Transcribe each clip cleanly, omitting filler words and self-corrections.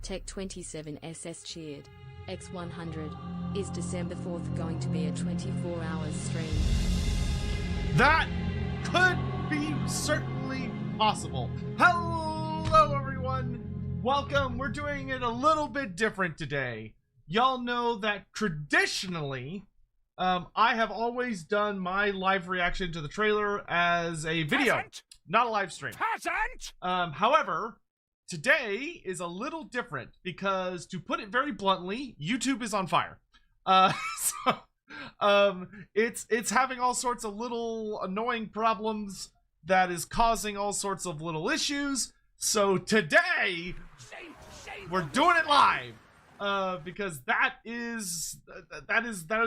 Tech 27 SS cheered. X100. Is December 4th going to be a 24-hour stream? That could be certainly possible. Hello, everyone. Welcome. We're doing it a little bit different today. Y'all know that traditionally, I have always done my live reaction to the trailer as a video, not a live stream. However, today is a little different because, to put it very bluntly, YouTube is on fire. It's having all sorts of little annoying problems that is causing all sorts of little issues. So today, we're doing it live. Because that is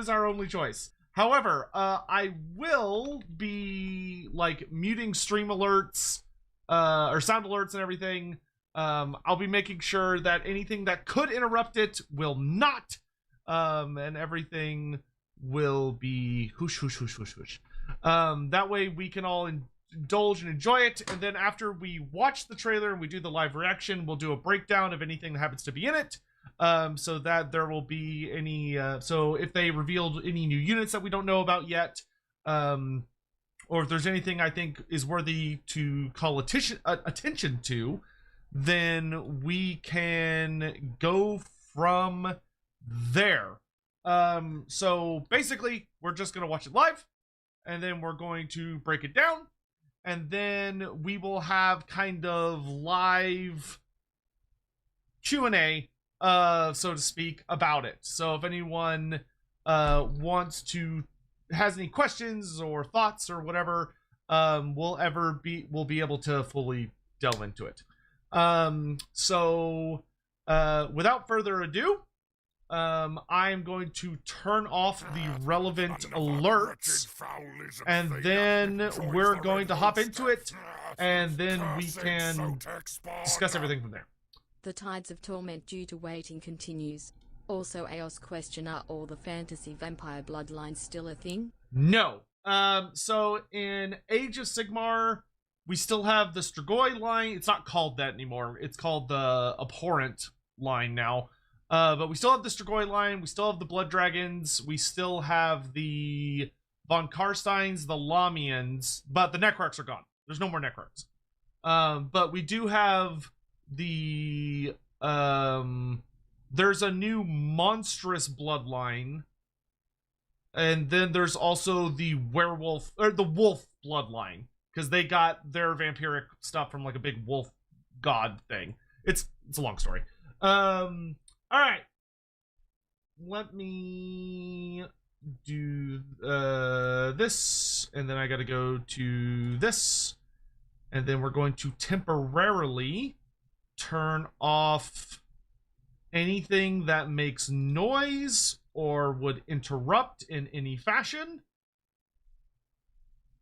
our only choice. However, I will be like muting stream alerts, or sound alerts and everything. I'll be making sure that anything that could interrupt it will not, and everything will be whoosh, whoosh, whoosh, whoosh, whoosh. That way we can all indulge and enjoy it. And then after we watch the trailer and we do the live reaction, we'll do a breakdown of anything that happens to be in it. So that there will be any, so if they revealed any new units that we don't know about yet, or if there's anything I think is worthy to call attention to, then we can go from there. So basically, we're just going to watch it live, and then we're going to break it down, and then we will have kind of live Q&A, so to speak, about it. So if anyone has any questions or thoughts or whatever, we'll be able to fully delve into it. So without further ado, I'm going to turn off the relevant alerts, and then we're going to hop into it, and then we can discuss everything from there. The Tides of Torment due to waiting continues. Also, Aos question, are all the fantasy vampire bloodlines still a thing? No. So in Age of Sigmar, we still have the Strigoi line. It's not called that anymore. It's called the Abhorrent line now. But we still have the Strigoi line. We still have the Blood Dragons. We still have the Von Karsteins, the Lamians, but the Necrarchs are gone. There's no more Necrarchs. But we do have the there's a new monstrous bloodline, and then there's also the werewolf or the wolf bloodline, because they got their vampiric stuff from like a big wolf god thing. It's a long story. All right, let me do this, and then I gotta go to this, and then we're going to temporarily turn off anything that makes noise or would interrupt in any fashion.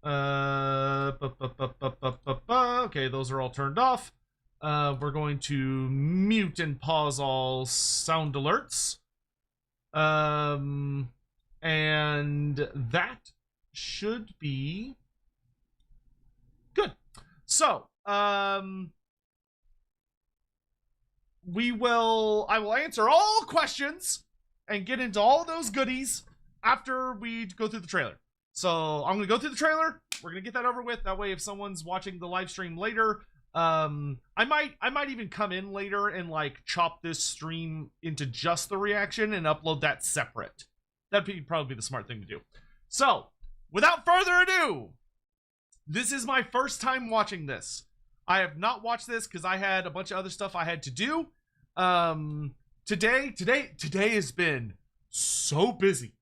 Okay, those are all turned off. We're going to mute and pause all sound alerts. And that should be good. So, I will answer all questions and get into all those goodies after we go through the trailer. So I'm going to go through the trailer. We're going to get that over with. That way, if someone's watching the live stream later, I might even come in later and like chop this stream into just the reaction and upload that separate. That'd probably be the smart thing to do. So without further ado, this is my first time watching this. I have not watched this because I had a bunch of other stuff I had to do. Today has been so busy.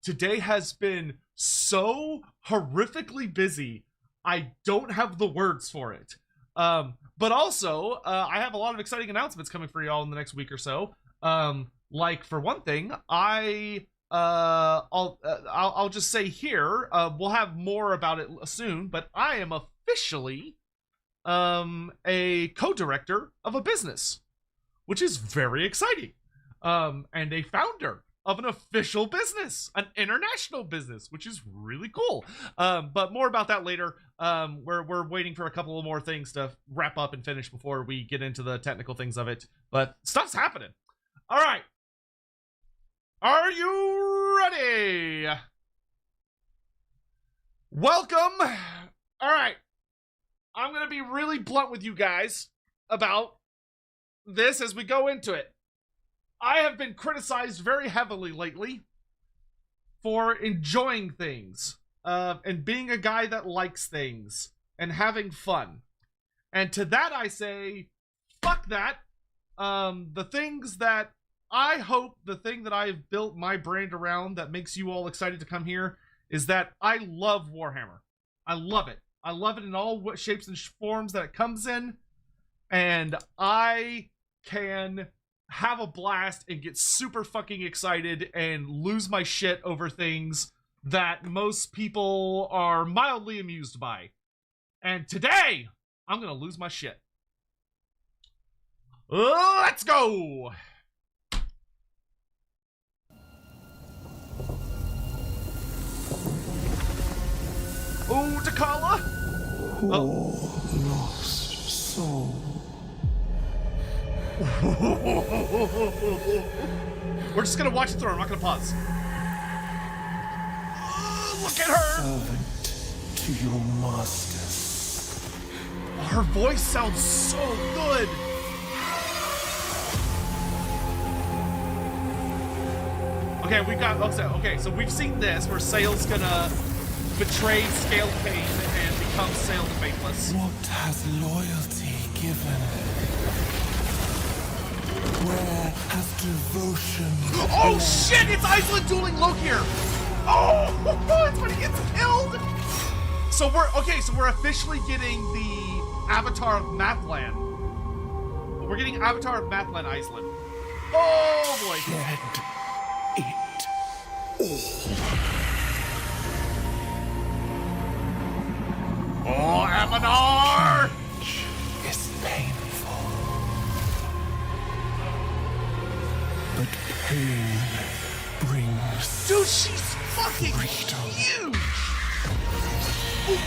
Today has been so horrifically busy. I don't have the words for it. But also, I have a lot of exciting announcements coming for y'all in the next week or so. Like, for one thing, I'll just say here, we'll have more about it soon, but I am officially a co-director of a business, which is very exciting, and a founder of an official business, an international business, which is really cool. But more about that later. We're waiting for a couple of more things to wrap up and finish before we get into the technical things of it. But stuff's happening. All right. Are you ready? Welcome. All right. I'm going to be really blunt with you guys about this as we go into it. I have been criticized very heavily lately for enjoying things, and being a guy that likes things and having fun. And to that I say, fuck that. The things that I hope, the thing that I've built my brand around that makes you all excited to come here is that I love Warhammer. I love it. I love it in all shapes and forms that it comes in. And I can have a blast and get super fucking excited and lose my shit over things that most people are mildly amused by. And today, I'm gonna lose my shit. Let's go! Oh, Takala! Oh, lost soul. We're just gonna watch it through. I'm not gonna pause. Look at her! Servant to your masters. Her voice sounds so good. Okay, we got. Okay, so we've seen this where Sail's gonna betray Scale Kane and become Sail the Faithless. What has loyalty given? Where has devotion? Oh shit! It's Iceland dueling Lokier! Oh, it's when he gets killed! So we're officially getting the Avatar of Mathland. We're getting Avatar of Mathland Iceland. Oh boy. Shed it all. Oh, Amanar! Is painful. But pain brings Dude, she's fucking freedom. huge! Ooh.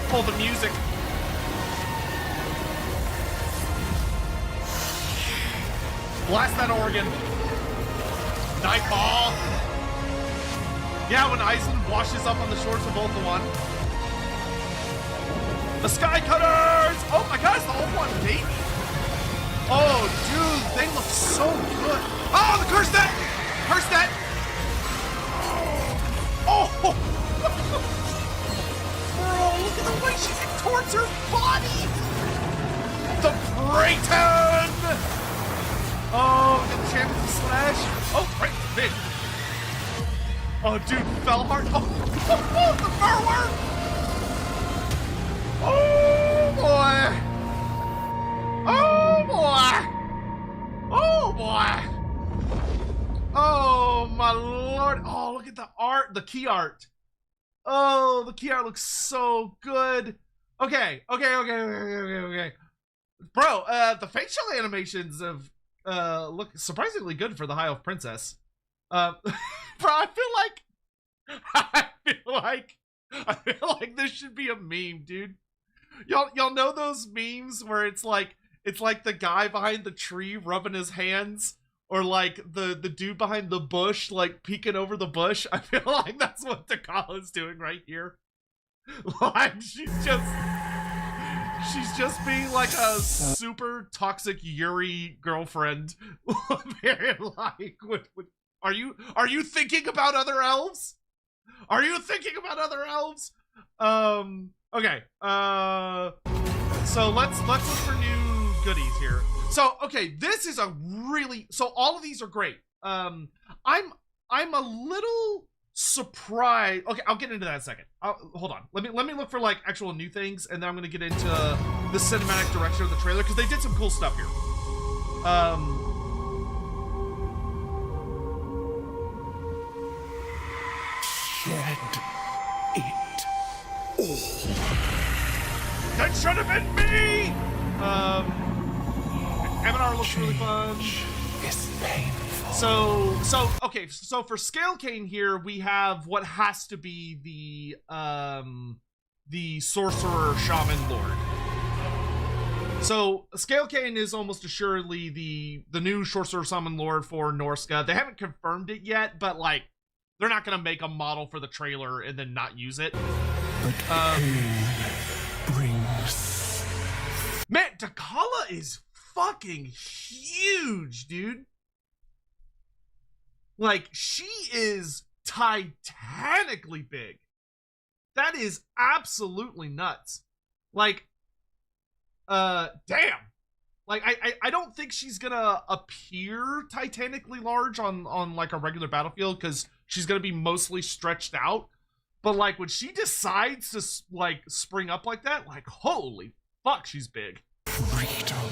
Oh, the music. Blast that organ. Nightfall. Yeah, when Iceland washes up on the shores of Ulthuan. The Sky Cutters! Oh my god, it's the Ulthuan Navy! Oh, dude, they look so good. Oh, the Curse Net! Curse Net! Oh! Bro, look at the way she contorts her body! The Brayton! Oh, the Champion Slash! Oh, right, big! Oh, dude, Fellheart! Oh, the Furworm! Oh, boy! Oh, boy! Oh, boy! Oh, my lord! Oh, look at the art, the key art! Oh, the key art looks so good! Okay. Bro, the facial animations have look surprisingly good for the High Elf Princess. Bro, I feel like this should be a meme, dude. Y'all know those memes where it's like the guy behind the tree rubbing his hands, or like the dude behind the bush like peeking over the bush? I feel like that's what Takala's doing right here. Like she's just being like a super toxic Yuri girlfriend. Very like with are you thinking about other elves? Are you thinking about other elves? Okay. So let's look for new goodies here. So okay, this is a really, so all of these are great. I'm a little surprised. Okay, I'll get into that in a second. Hold on. Let me look for like actual new things, and then I'm gonna get into the cinematic direction of the trailer because they did some cool stuff here. Shed it all. That should have been me! Eminar looks really fun. is painful. Okay, so for Scale Cane here, we have what has to be the Sorcerer Shaman Lord. So Scale Cane is almost assuredly the new Sorcerer Shaman Lord for Norska. They haven't confirmed it yet, but like they're not gonna make a model for the trailer and then not use it. But pain brings. Man, Takala is fucking huge, dude. Like, she is titanically big. That is absolutely nuts. Like, damn. Like, I don't think she's gonna appear titanically large on like a regular battlefield, because she's gonna be mostly stretched out. But like, when she decides to like spring up like that, like, holy fuck, she's big. Freedom.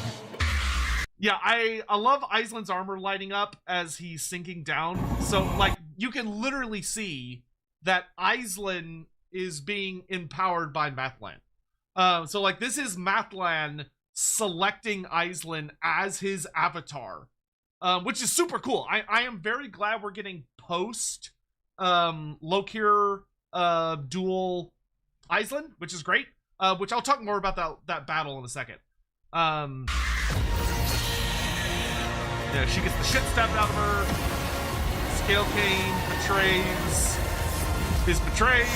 Yeah, I love Aislin's armor lighting up as he's sinking down. So like, you can literally see that Aislinn is being empowered by Mathlan. So like, this is Mathlan selecting Aislinn as his avatar, which is super cool. I am very glad we're getting post Lokir dual Aislinn, which is great. Which I'll talk more about that battle in a second. Yeah, she gets the shit stabbed out of her. Scale Cane is betrayed.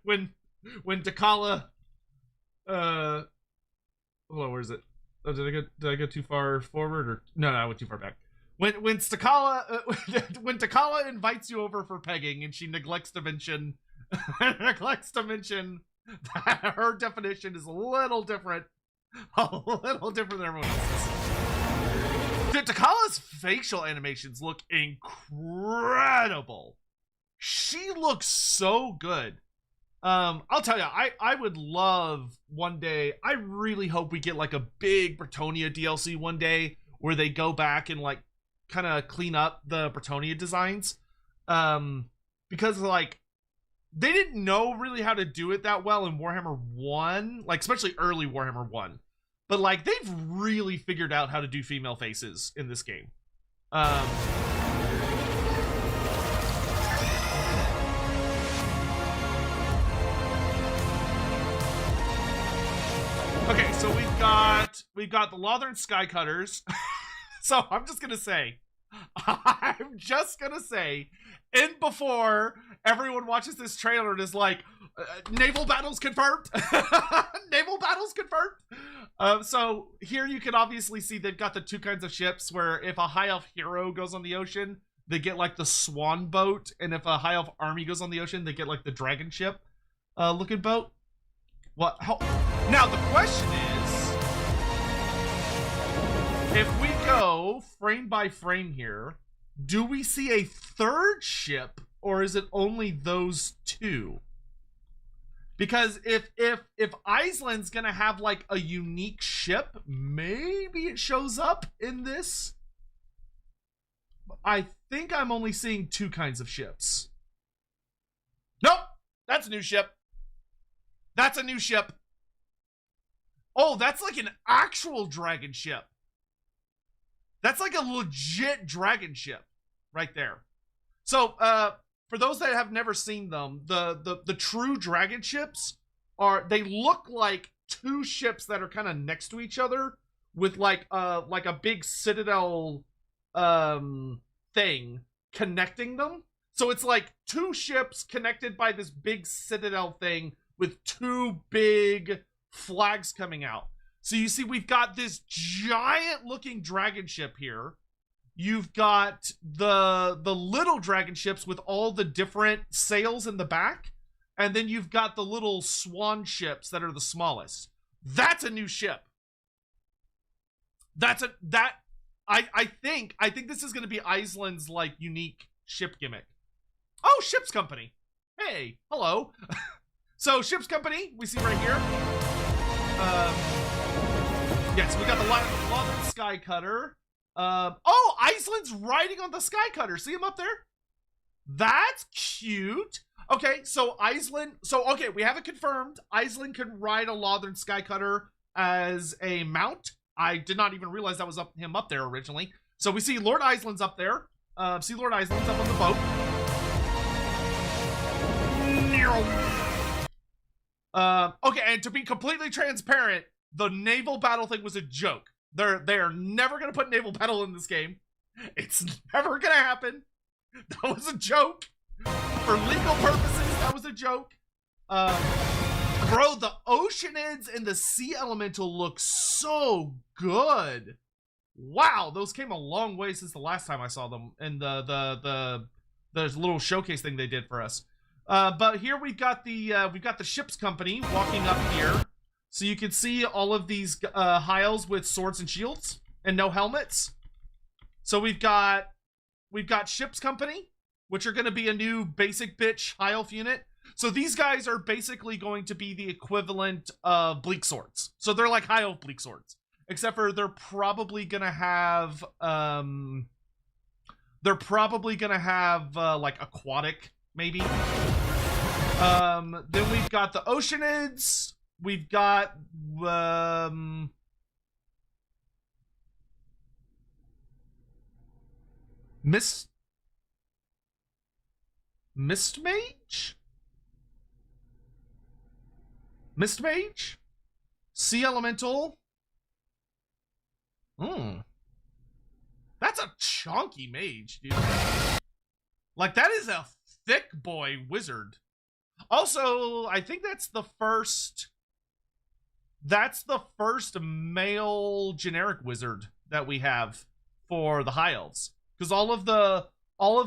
when Takala hold on, where is it? Oh, did I go too far forward, or no, I went too far back. When Takala invites you over for pegging and she neglects to mention that her definition is a little different than everyone else's. Dude, Takala's facial animations look incredible. She looks so good. I'll tell you, I would love one day, I really hope we get like a big Bretonia DLC one day where they go back and like kind of clean up the Bretonia designs. Because like, they didn't know really how to do it that well in Warhammer 1, like especially early Warhammer 1. But like, they've really figured out how to do female faces in this game. Okay, so we've got the Lothern Skycutters. So I'm just gonna say, and before everyone watches this trailer and is like, naval battles confirmed. Naval battles confirmed. So here you can obviously see they've got the two kinds of ships, where if a high elf hero goes on the ocean, they get like the swan boat, and if a high elf army goes on the ocean, they get like the dragon ship looking boat. What? Now the question is, if we go frame by frame here, do we see a third ship, or is it only those two? Because if Aislinn's gonna have like a unique ship, maybe it shows up in this. I think I'm only seeing two kinds of ships. Nope, that's a new ship. That's a new ship. Oh, that's like an actual dragon ship. That's like a legit dragon ship right there. So, for those that have never seen them, the true dragon ships they look like two ships that are kind of next to each other with like a big citadel thing connecting them. So it's like two ships connected by this big citadel thing with two big flags coming out. So you see, we've got this giant looking dragon ship here. You've got the little dragon ships with all the different sails in the back. And then you've got the little swan ships that are the smallest. That's a new ship. I think this is going to be Aislinn's like unique ship gimmick. Oh, Ship's Company. Hey, hello. So Ship's Company, we see right here. Yes, we got the Lothern Skycutter. Oh, Aislinn's riding on the Skycutter. See him up there? That's cute. Okay, so Iceland. So, okay, we have it confirmed. Iceland can ride a Lothern Skycutter as a mount. I did not even realize that was him up there originally. So we see Lord Iceland's up there. See Lord Iceland's up on the boat. Okay, and to be completely transparent, the naval battle thing was a joke. They're never gonna put naval battle in this game. It's never gonna happen. That was a joke. For legal purposes, that was a joke. Bro, the Oceanids and the Sea Elemental look so good. Wow, those came a long way since the last time I saw them in the little showcase thing they did for us. But here we've got the ship's company walking up here, so you can see all of these Hyles with swords and shields and no helmets. So we've got ship's company, which are going to be a new basic bitch high elf unit. So these guys are basically going to be the equivalent of bleak swords. So they're like high elf bleak swords, except for they're probably going to have like aquatic maybe. Then we've got the Oceanids. We've got Mist Mage? Mist Mage? Sea Elemental? That's a chunky mage, dude. Like, that is a thick boy wizard. Also, I think that's the first male generic wizard that we have for the high elves. Because all of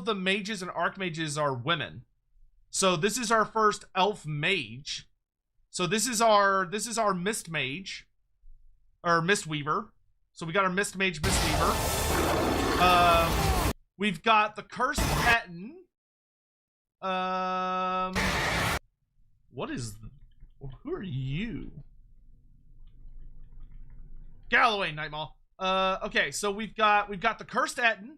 the mages and archmages are women. So this is our first elf mage. So this is our mist mage. Or mist weaver. So we got our mist mage, mist weaver. We've got the cursed Etten. Who are you? Get out of the way, Nightmaw. Okay, so we've got the cursed Etten.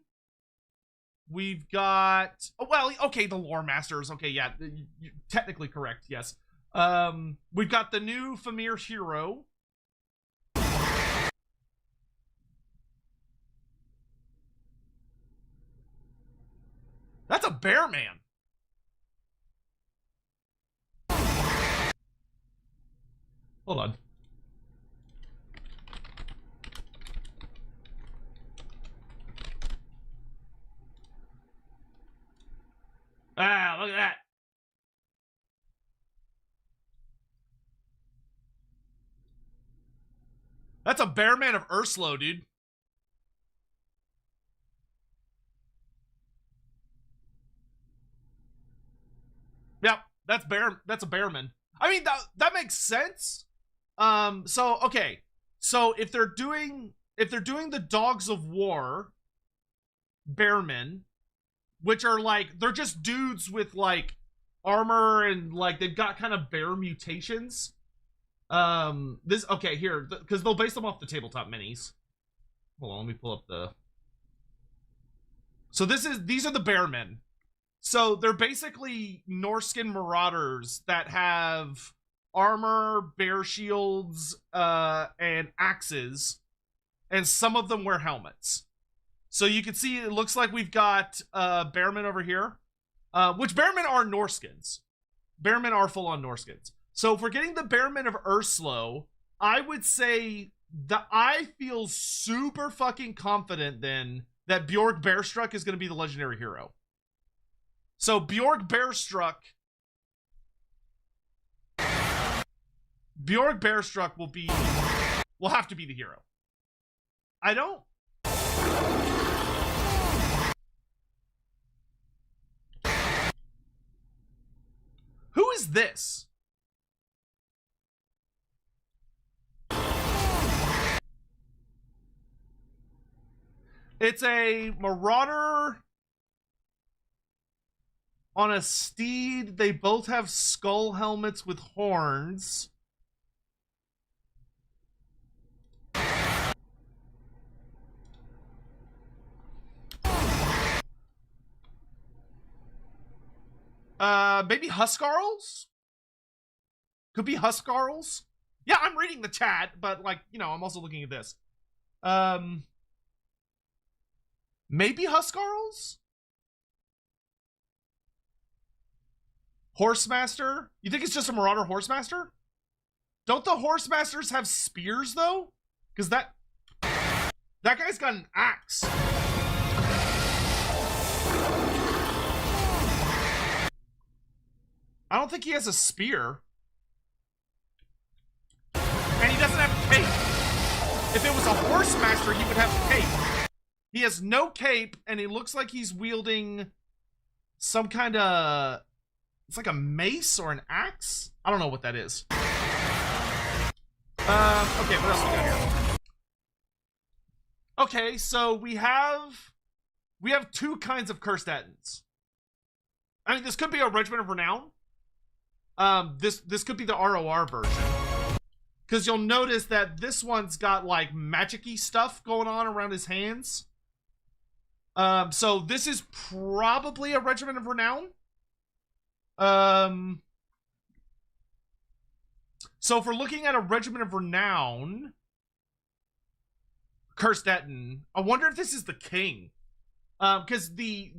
We've got, oh, well, okay, the Loremasters. Okay, yeah, you're technically correct, yes. We've got the new Famir hero. That's a bear man. Hold on. Ah, look at that. That's a bear man of Urslo, dude. Yep, that's a bearman. I mean, that makes sense. So okay. So if they're doing the Dogs of War bearmen, which are like, they're just dudes with like armor and like they've got kind of bear mutations. Okay, here, because they'll base them off the tabletop minis. Hold on, let me pull up the. So these are the bearmen. So they're basically Norskin marauders that have armor, bear shields, and axes, and some of them wear helmets. So you can see it looks like we've got bearmen over here, which bearmen are Norskins. Bearmen are full-on Norskins. So if we're getting the bearmen of Urslo, I would say that I feel super fucking confident then that Bjorg Bearstruck is going to be the legendary hero. So Bjorg Bearstruck will have to be the hero. I don't. Who is this? It's a marauder on a steed. They both have skull helmets with horns. Maybe Huskarls? Could be Huskarls? Yeah, I'm reading the chat, but, like, you know, I'm also looking at this. Maybe Huskarls? Horsemaster? You think it's just a Marauder Horsemaster? Don't the Horsemasters have spears, though? Because that guy's got an axe. I don't think he has a spear. And he doesn't have a cape. If it was a Horsemaster, he would have a cape. He has no cape, and he looks like he's wielding some kind of... It's like a mace or an axe? I don't know what that is. Okay, what else we got here? Okay, so we have two kinds of Cursed Ettins. I mean, this could be a Regiment of Renown. This could be the ROR version. Because you'll notice that this one's got, like, magic-y stuff going on around his hands. So this is probably a Regiment of Renown. So if we're looking at a Regiment of Renown, Cursed Ettin, I wonder if this is the king. Because the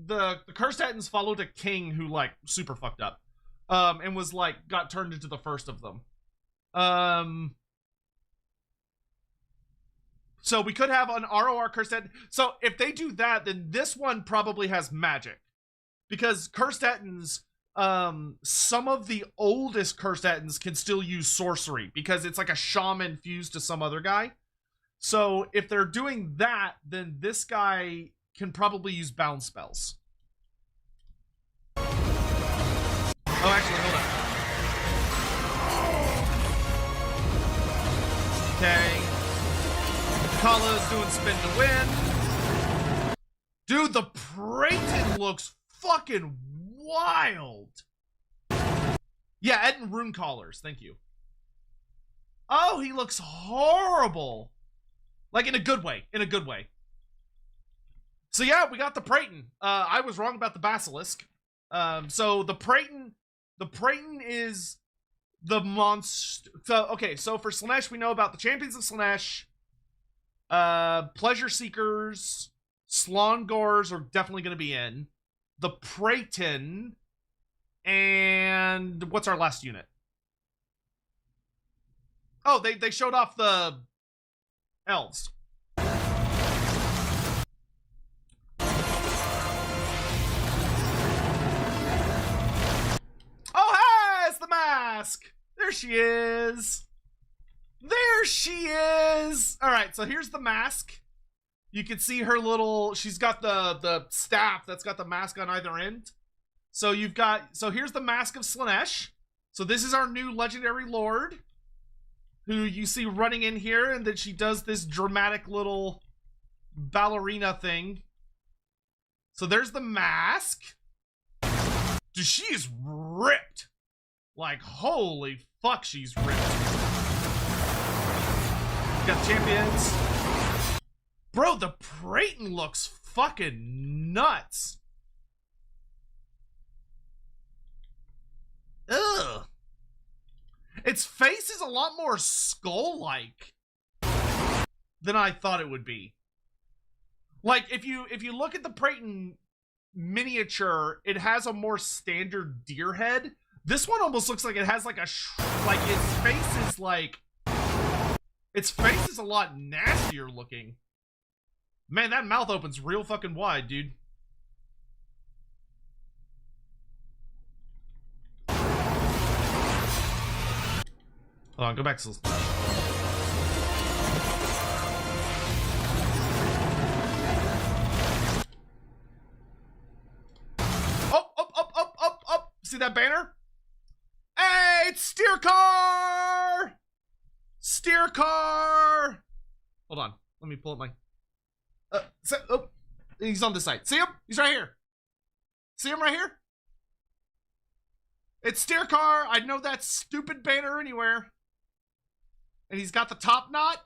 Cursed Ettins followed a king who, like, super fucked up. And was, like, got turned into the first of them. So we could have an ROR Cursed Ettin. So if they do that, then this one probably has magic. Because Cursed Ettins, some of the oldest Cursed Ettins can still use sorcery. Because it's like a shaman fused to some other guy. So if they're doing that, then this guy can probably use bound spells. Oh, actually, hold on. Okay. Kala's doing spin to win. Dude, the Praeton looks fucking wild. Yeah, Ettin Rune Callers. Thank you. Oh, he looks horrible. Like, in a good way. In a good way. So, yeah, we got the Praeton. I was wrong about the Basilisk. So, the Praeton is the monster. So, okay, so for Slaanesh, we know about the Champions of Slaanesh. Pleasure Seekers. Slongors are definitely going to be in. The Praeton. And what's our last unit? Oh, they showed off the elves. Oh, hey, it's the mask. There she is. There she is. All right, so here's the mask. You can see her little, she's got the staff that's got the mask on either end. So you've got, so here's the Mask of Slaanesh. So this is our new legendary lord, who you see running in here, and then she does this dramatic little ballerina thing. So there's the mask. Dude, she is ripped. Like, holy fuck, she's ripped. Got champions. Bro, the Praeton looks fucking nuts. Ugh. Its face is a lot more skull-like than I thought it would be. Like, if you look at the Praeton miniature, it has a more standard deer head. This one almost looks like it has like a like its face is like, its face is a lot nastier looking. Man, that mouth opens real fucking wide, dude. Hold on, go back to this. Up. See that banner? Hey, it's Steer Car! Steer Car! Hold on, let me pull up my... oh, he's on this side. See him? He's right here. See him right here? It's Steer Car. I know that stupid banner anywhere. And he's got the top knot.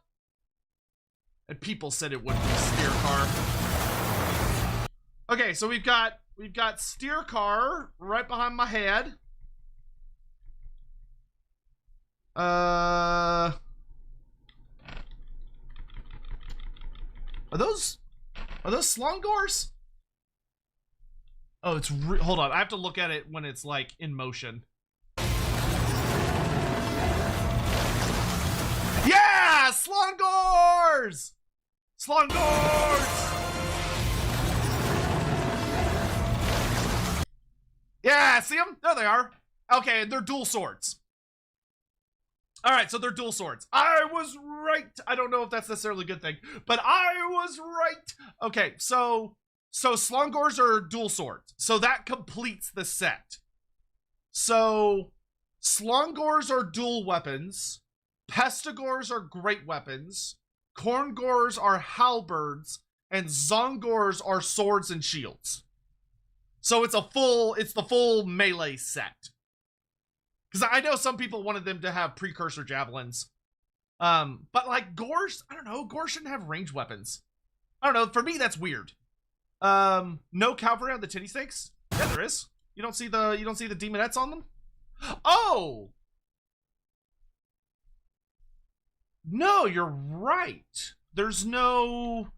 And people said it wouldn't be Steer Car. Okay, so we've got We've got steer car right behind my head. Are those Slongors? Oh, it's hold on. I have to look at it when it's like in motion. Yeah, Slongors! Slongors! Yeah, see them? There they are. Okay, they're dual swords. All right, so they're dual swords. I was right. I don't know if that's necessarily a good thing, but I was right. Okay, so Slongors are dual swords. So that completes the set. So Slongors are dual weapons. Pestigors are great weapons. Korngors are halberds. And Zongors are swords and shields. So it's the full melee set. Because I know some people wanted them to have precursor javelins. But like Gors, I don't know, Gors shouldn't have ranged weapons. I don't know, for me that's weird. No cavalry on the titty snakes? Yeah, there is. You don't see the demonettes on them? Oh! No, you're right. There's no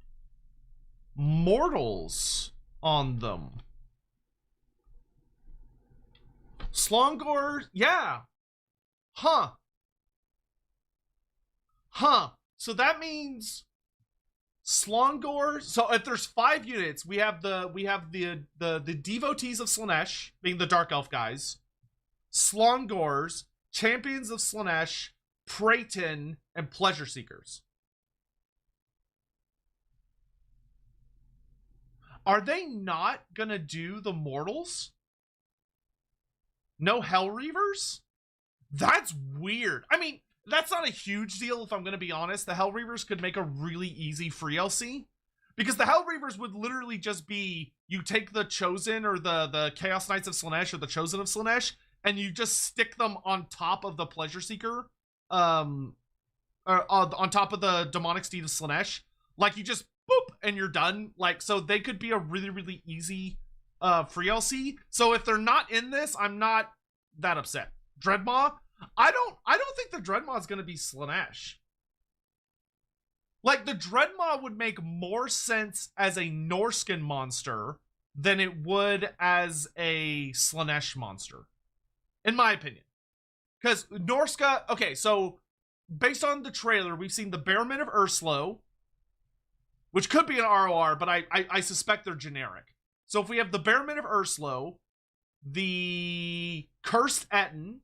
mortals on them. Slongor, yeah. Huh. So that means Slongor. So if there's 5 units, we have the devotees of Slaanesh, being the dark elf guys, Slongors, champions of Slaanesh, Praeton, and pleasure seekers. Are they not gonna do the mortals? No Hellreavers? That's weird. I mean, that's not a huge deal if I'm going to be honest. The Hellreavers could make a really easy free LC. Because the Hellreavers would literally just be, you take the Chosen or the Chaos Knights of Slaanesh or the Chosen of Slaanesh, and you just stick them on top of the Pleasure Seeker, or on top of the Demonic Steed of Slaanesh. Like, you just, boop, and you're done. Like, so they could be a really, really easy free LC. So if they're not in this, I'm not that upset. Dreadmaw, I don't think the Dreadmaw is going to be Slaanesh. Like, the Dreadmaw would make more sense as a Norscan monster than it would as a Slaanesh monster, in my opinion. Because Norska, okay, so based on the trailer, we've seen the Bearmen of Urslo, which could be an ROR, but I suspect they're generic. So if we have the Bearmen of Urslo, the Cursed Etten,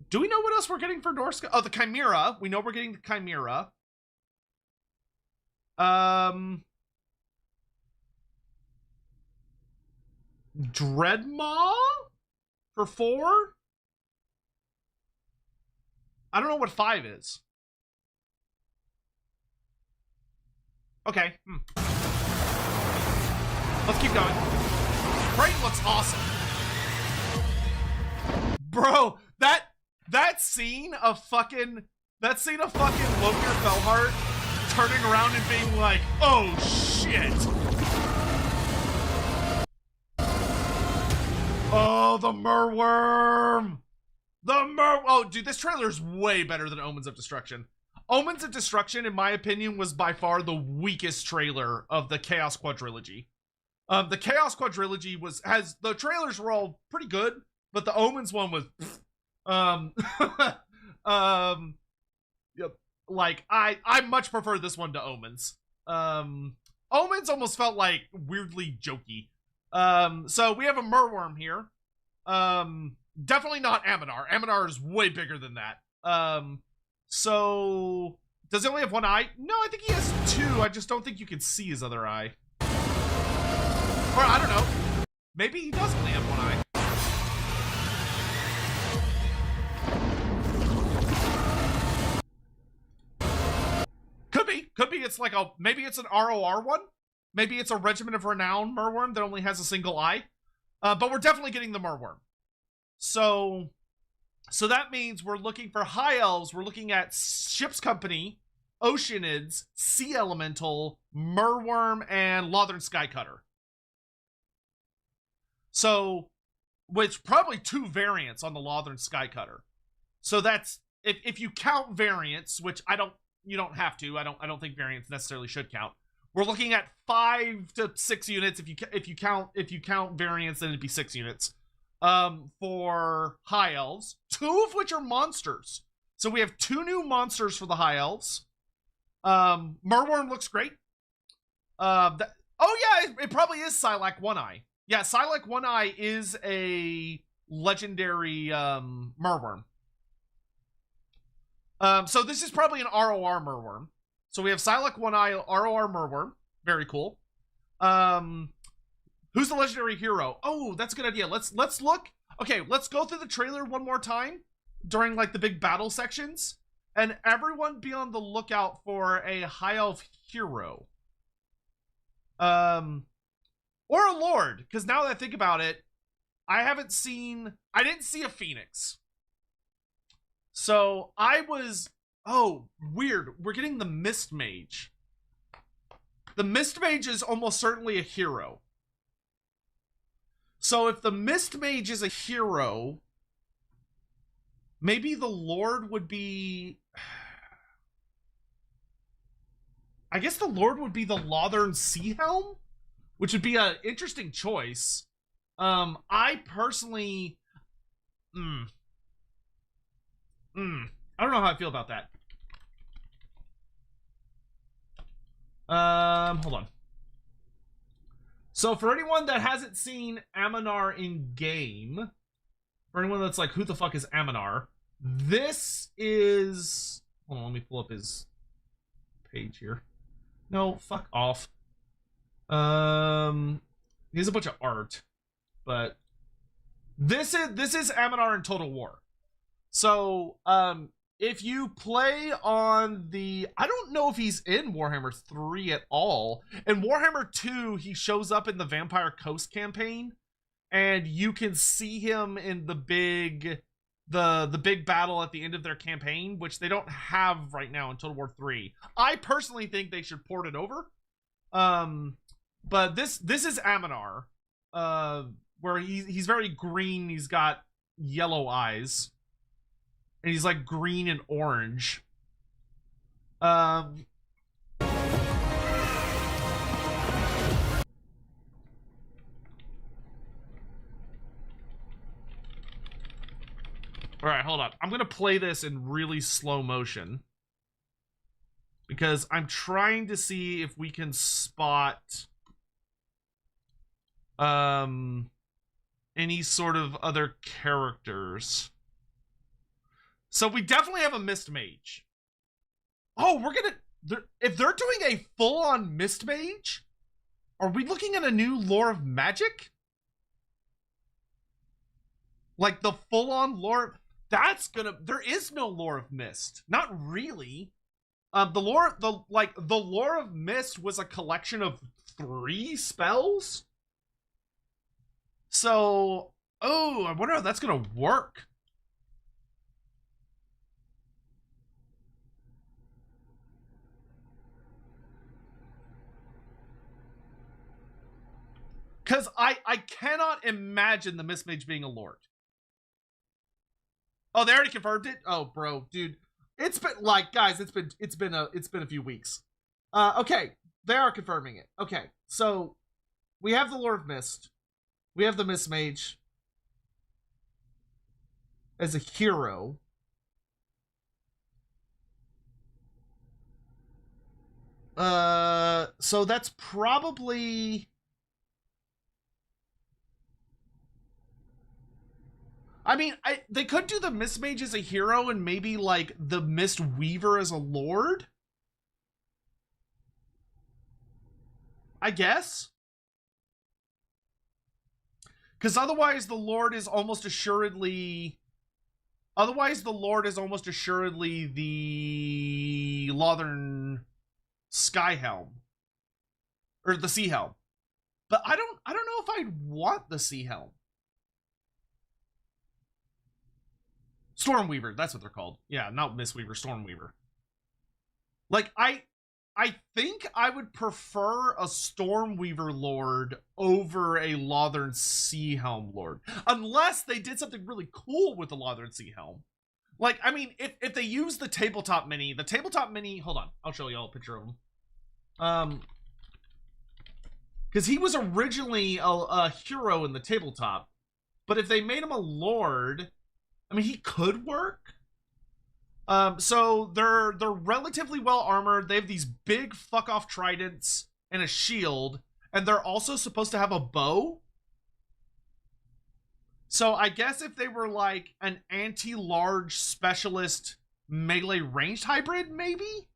do we know what else we're getting for Norska? Oh, the Chimera. We know we're getting the Chimera. Dreadmaw for 4? I don't know what 5 is. Okay. Let's keep going. Praeton looks awesome. Bro, that scene of fucking Logir Felhart turning around and being like, oh shit. Oh, the Merworm. Oh, dude, this trailer is way better than Omens of Destruction. Omens of Destruction, in my opinion, was by far the weakest trailer of the Chaos Quadrilogy. The Chaos Quadrilogy the trailers were all pretty good, but the Omens one was, yep. Like, I much prefer this one to Omens. Omens almost felt like weirdly jokey. So we have a Merworm here. Definitely not Aminar. Aminar is way bigger than that. So does he only have one eye? No, I think he has 2. I just don't think you can see his other eye. Or I don't know. Maybe he does only have one eye. Could be it's like maybe it's an ROR one. Maybe it's a Regiment of Renown Merworm that only has a single eye. But we're definitely getting the Merworm. So that means we're looking for High Elves. We're looking at Ship's Company, Oceanids, Sea Elemental, Merworm, and Lothern Skycutter. So, which probably 2 variants on the Lothern Skycutter. So that's, if you count variants, which you don't have to. I don't think variants necessarily should count. We're looking at 5 to 6 units. If you count variants, then it'd be 6 units. For High Elves, 2 of which are monsters. So we have 2 new monsters for the High Elves. Merworm looks great. Oh yeah, it probably is Silac One-Eye. Yeah, Silac One-Eye is a legendary Merworm. So this is probably an ROR Merworm. So we have Silac One-Eye, ROR Merworm. Very cool. Who's the legendary hero? Oh, that's a good idea. Let's look. Okay, let's go through the trailer one more time during like the big battle sections. And everyone be on the lookout for a High Elf hero. Or a Lord, because now that I think about it, I didn't see a Phoenix. So oh, weird. We're getting the Mist Mage. The Mist Mage is almost certainly a hero. So if the Mist Mage is a hero, maybe the Lord would be... I guess the Lord would be the Lothern Seahelm, which would be an interesting choice. I personally... I don't know how I feel about that. Hold on. So for anyone that hasn't seen Aminar in game, for anyone that's like, who the fuck is Aminar? This is... Hold on, let me pull up his page here. No, fuck off. He has a bunch of art, but this is Aminar in Total War. So, if you play on the... I don't know if he's in Warhammer 3 at all. In Warhammer 2, he shows up in the Vampire Coast campaign, and you can see him in the big battle at the end of their campaign, which they don't have right now in Total War 3. I personally think they should port it over. But this is Aminar, where he's very green. He's got yellow eyes, and he's like green and orange. All right, hold on. I'm gonna play this in really slow motion because I'm trying to see if we can spot any sort of other characters. So we definitely have a Mist Mage. Oh, if they're doing a full-on Mist Mage, are we looking at a new Lore of Magic? Like the full-on lore? There is no Lore of Mist. Not really. The Lore of Mist was a collection of 3 spells. So, I wonder how that's gonna work. Because I cannot imagine the Mist Mage being a Lord. Oh, they already confirmed it? Oh, bro, dude. It's been like, guys, it's been a few weeks. Okay, they are confirming it. Okay, so we have the Lord of Mist. We have the Mist Mage as a hero. So that's probably... I mean, they could do the Mist Mage as a hero and maybe, like, the Mist Weaver as a lord? I guess? Because otherwise the Lord is almost assuredly... Otherwise the Lord is almost assuredly the Lothern Skyhelm. Or the Sea Helm. But I don't know if I'd want the Sea Helm. Stormweaver, that's what they're called. Yeah, not Mistweaver, Stormweaver. Like, I think I would prefer a Stormweaver Lord over a Lothern Seahelm Lord. Unless they did something really cool with the Lothern Seahelm. Like, I mean, if they use the tabletop mini, hold on, I'll show y'all a picture of him. Because he was originally a hero in the tabletop. But if they made him a Lord, I mean, he could work. So they're relatively well armored. They have these big fuck off tridents and a shield, and they're also supposed to have a bow. So I guess if they were like an anti-large specialist melee ranged hybrid, maybe.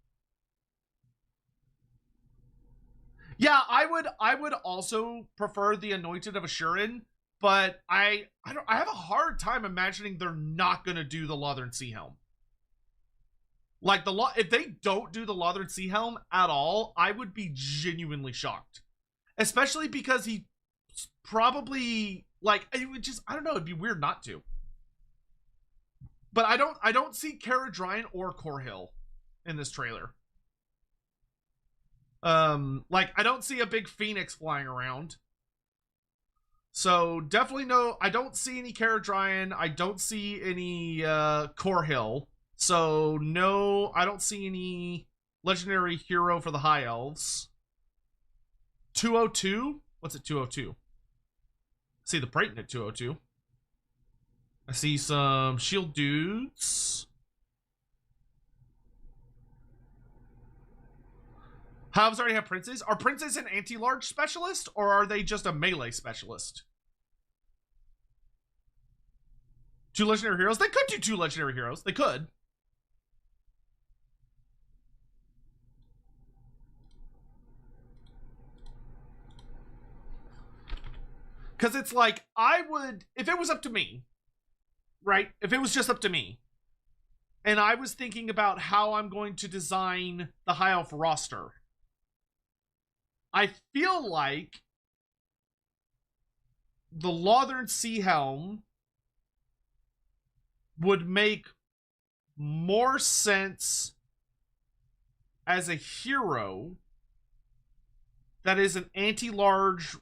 Yeah, I would also prefer the Anointed of Ashurin, but I have a hard time imagining they're not gonna do the Lothern Seahelm. Like, if they don't do the Lothern Seahelm at all, I would be genuinely shocked. Especially because he probably, like, it would just, I don't know, it'd be weird not to. But I don't see Caradryan or Corhill in this trailer. Like, I don't see a big phoenix flying around. So, definitely no, I don't see any Caradryan, I don't see any, Corhill. So, no, I don't see any legendary hero for the High Elves. 202? What's it, 202? I see the Praeton at 202. I see some shield dudes. High Elves already have princes. Are princes an anti-large specialist, or are they just a melee specialist? 2 legendary heroes? They could do 2 legendary heroes. They could. Because it's like, I would, if it was up to me, right? If it was just up to me, and I was thinking about how I'm going to design the High Elf roster, I feel like the Lothern Seahelm would make more sense as a hero that is an anti-large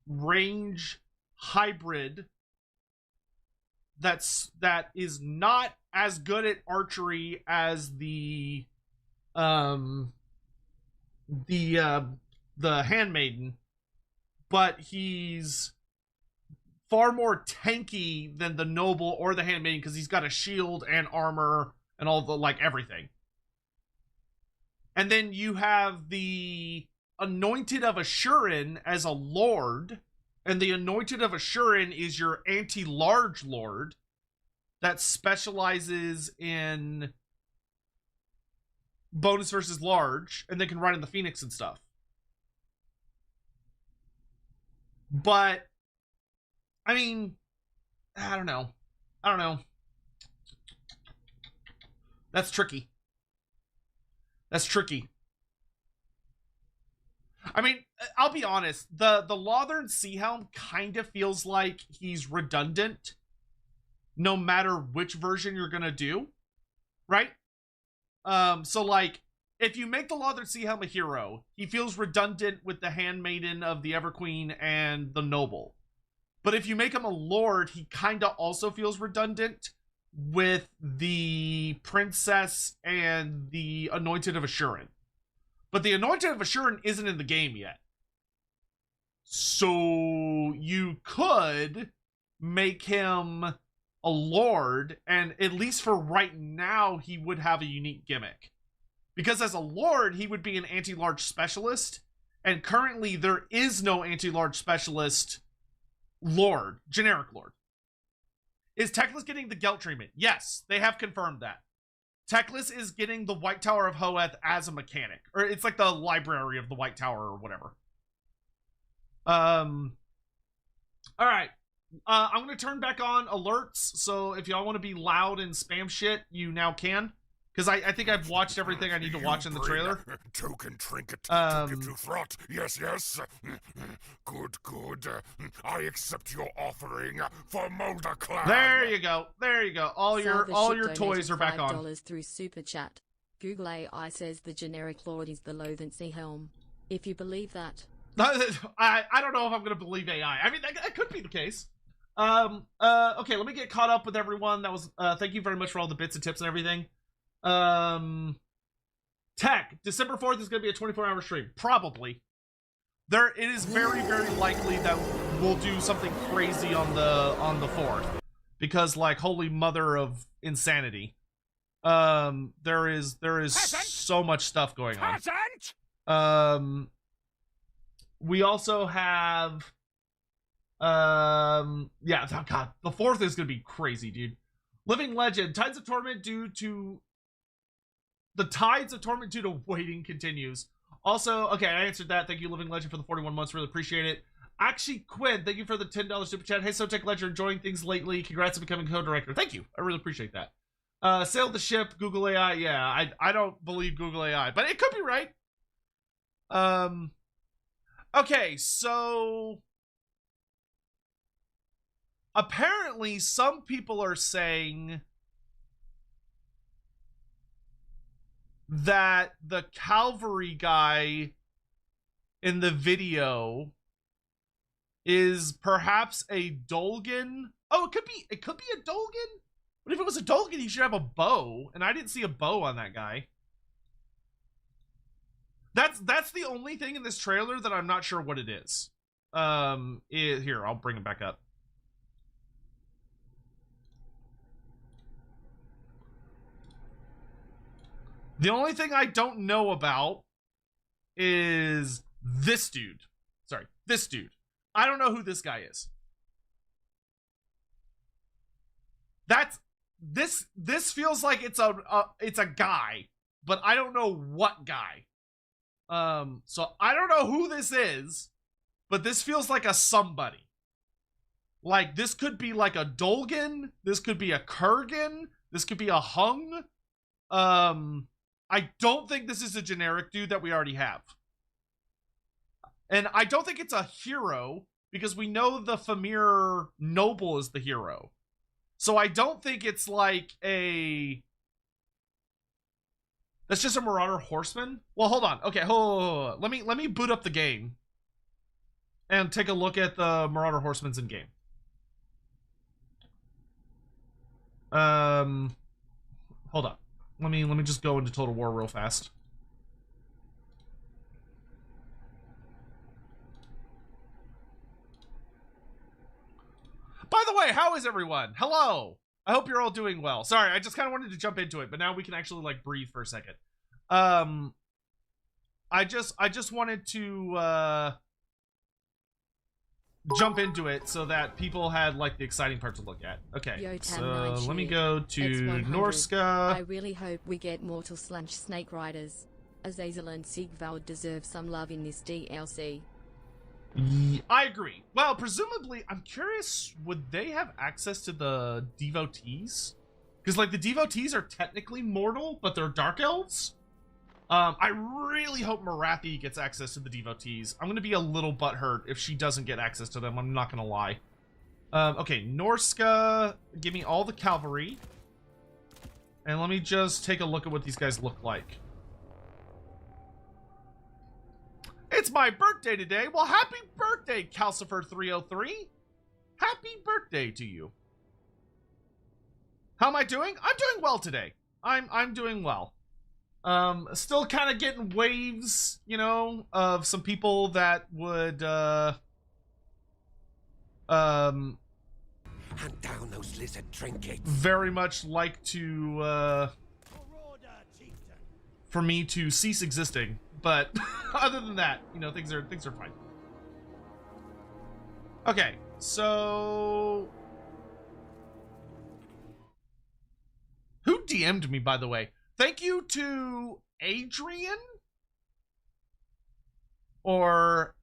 range hybrid that is not as good at archery as the Handmaiden, but he's far more tanky than the Noble or the Handmaiden because he's got a shield and armor and all the, like, everything. And then you have the Anointed of Ashurin as a lord, and the Anointed of Ashurin is your anti-large lord that specializes in bonus versus large, and they can ride in the Phoenix and stuff. But I mean, I don't know. That's tricky. I mean, I'll be honest. The Lothern Seahelm kind of feels like he's redundant no matter which version you're gonna do, right? So like, if you make the Lothern Seahelm a hero, he feels redundant with the Handmaiden of the Everqueen and the Noble. But if you make him a lord, he kind of also feels redundant with the Princess and the Anointed of Ashurin. But the Anointed of Ashurin isn't in the game yet. So you could make him a lord, and at least for right now, he would have a unique gimmick. Because as a lord, he would be an anti-large specialist, and currently there is no anti-large specialist lord, generic lord. Is Teclis getting the Gelt treatment? Yes, they have confirmed that. Teclis is getting the White Tower of Hoeth as a mechanic. Or it's like the library of the White Tower or whatever. Alright. I'm going to turn back on alerts, so if y'all want to be loud and spam shit, you now can. Because I think I've watched everything I need to watch in the trailer. Token trinket to give to Throt. Yes. Good. I accept your offering for Molder Clan. There you go. All your toys are back on. $5 through Super Chat. Google AI says the generic lord is the Lothensee helm. If you believe that. I don't know if I'm gonna believe AI. I mean, that could be the case. Okay, let me get caught up with everyone. That was thank you very much for all the bits and tips and everything. Tech, December 4th is gonna be a 24-hour stream. Probably. It is very, very likely that we'll do something crazy on the 4th. Because, like, holy mother of insanity. There is so much stuff going on. We also have yeah, oh god, the 4th is gonna be crazy, dude. Living Legend, Tides of Torment due to waiting continues. Also, okay, I answered that. Thank you, Living Legend, for the 41 months. Really appreciate it. Actually, Quinn, thank you for the $10 super chat. Hey, SoTech Ledger, enjoying things lately. Congrats on becoming co-director. Thank you. I really appreciate that. Sailed the ship, Google AI. Yeah, I don't believe Google AI, but it could be right. Okay, so apparently some people are saying that the cavalry guy in the video is perhaps a Dolgan. Oh, it could be a Dolgan. But if it was a Dolgan, he should have a bow, and I didn't see a bow on that guy. That's the only thing in this trailer that I'm not sure what it is. Here, I'll bring it back up. The only thing I don't know about is this dude. Sorry, this dude. I don't know who this guy is. This feels like it's a guy, but I don't know what guy. So I don't know who this is, but this feels like a somebody. Like, this could be like a Dolgan, this could be a Kurgan, this could be a Hung. I don't think this is a generic dude that we already have. And I don't think it's a hero, because we know the Famir Noble is the hero. So I don't think it's like a... That's just a Marauder Horseman? Well, hold on. Okay, hold on. Let me boot up the game and take a look at the Marauder Horsemen's in game. Hold on. Let me just go into Total War real fast. By the way, how is everyone? Hello. I hope you're all doing well. Sorry, I just kind of wanted to jump into it, but now we can actually like breathe for a second. I just wanted to jump into it so that people had like the exciting part to look at. Okay, so let me go to Norska. I really hope we get Mortal/Snake Riders. Azazel and Sigvald deserve some love in this DLC. I agree. Well, presumably, I'm curious, would they have access to the devotees? Because, like, the devotees are technically mortal, but they're dark elves. I really hope Marathi gets access to the devotees. I'm going to be a little butthurt if she doesn't get access to them. I'm not going to lie. Okay, Norska, give me all the cavalry. And let me just take a look at what these guys look like. It's my birthday today. Well, happy birthday, Calcifer303. Happy birthday to you. How am I doing? I'm doing well today. I'm doing well. Still kind of getting waves, you know, of some people that would Hunt down those lizard trinkets. Very much like to for me to cease existing. But other than that, you know, things are fine. Okay, so who DM'd me, by the way? Thank you to Adrian or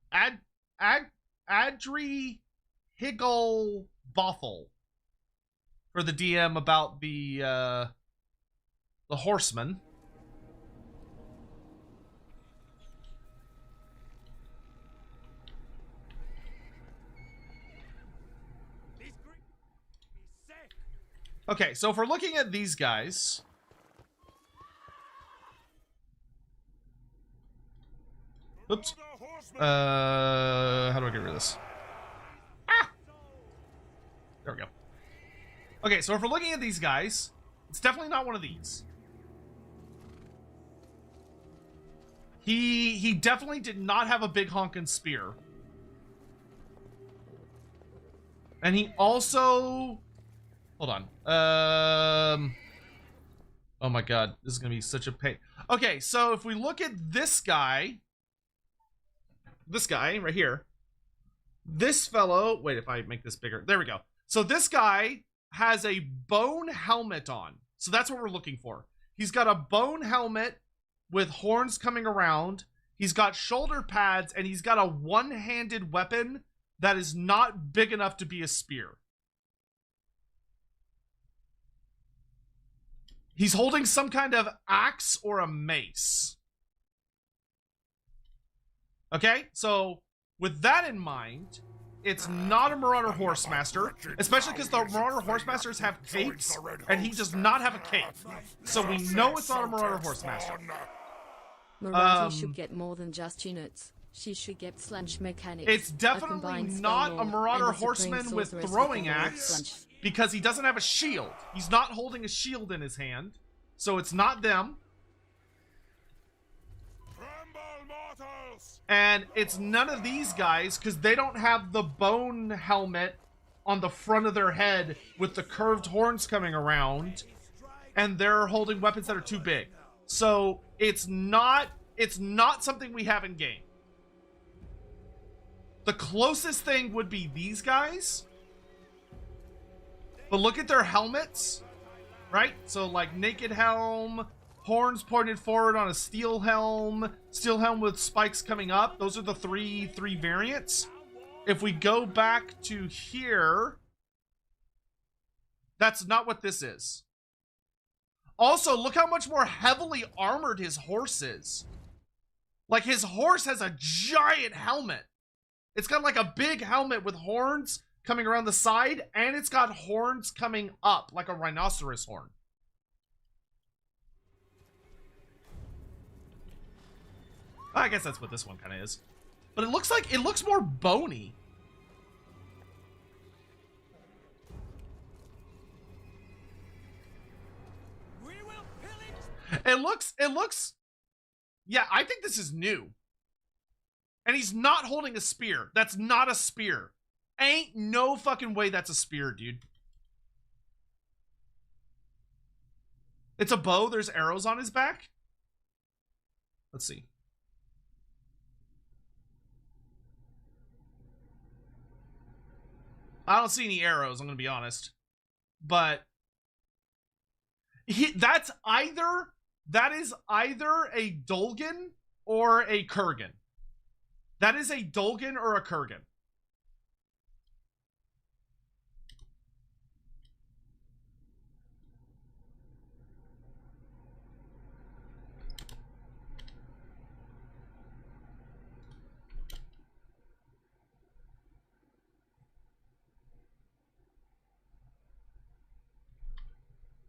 Adri Higgle Bothel for the DM about the horseman. Okay, so if we're looking at these guys, Oops. How do I get rid of this? Ah! There we go. Okay, so if we're looking at these guys, it's definitely not one of these. He definitely did not have a big honkin' spear. And he also... Hold on. Oh my god, this is gonna be such a pain. Okay, so if we look at this guy right here, this fellow, wait, if I make this bigger, there we go. So this guy has a bone helmet on. So that's what we're looking for. He's got a bone helmet with horns coming around. He's got shoulder pads, and he's got a one-handed weapon that is not big enough to be a spear. He's holding some kind of axe or a mace. Okay, so with that in mind, it's not a Marauder Horsemaster, especially because the Marauder Horsemasters have capes, and he does not have a cape. So we know it's not a Marauder Horsemaster. Marauder should get more than just units. She should get sludge mechanics. It's definitely not a Marauder Horseman with throwing axe, because he doesn't have a shield. He's not holding a shield in his hand, so it's not them. And it's none of these guys, because they don't have the bone helmet on the front of their head with the curved horns coming around, and they're holding weapons that are too big. So it's not something we have in game. The closest thing would be these guys. But look at their helmets, right? So like naked helm, horns pointed forward on a steel helm with spikes coming up. Those are the three variants. If we go back to here, that's not what this is. Also, look how much more heavily armored his horse is. Like, his horse has a giant helmet. It's got like a big helmet with horns coming around the side, and it's got horns coming up like a rhinoceros horn. I guess that's what this one kind of is. But it looks more bony. It looks yeah, I think this is new. And he's not holding a spear. That's not a spear. Ain't no fucking way that's a spear, dude. It's a bow. There's arrows on his back. Let's see. I don't see any arrows, I'm gonna be honest. But that is either a Dolgan or a Kurgan. That is a Dolgan or a Kurgan.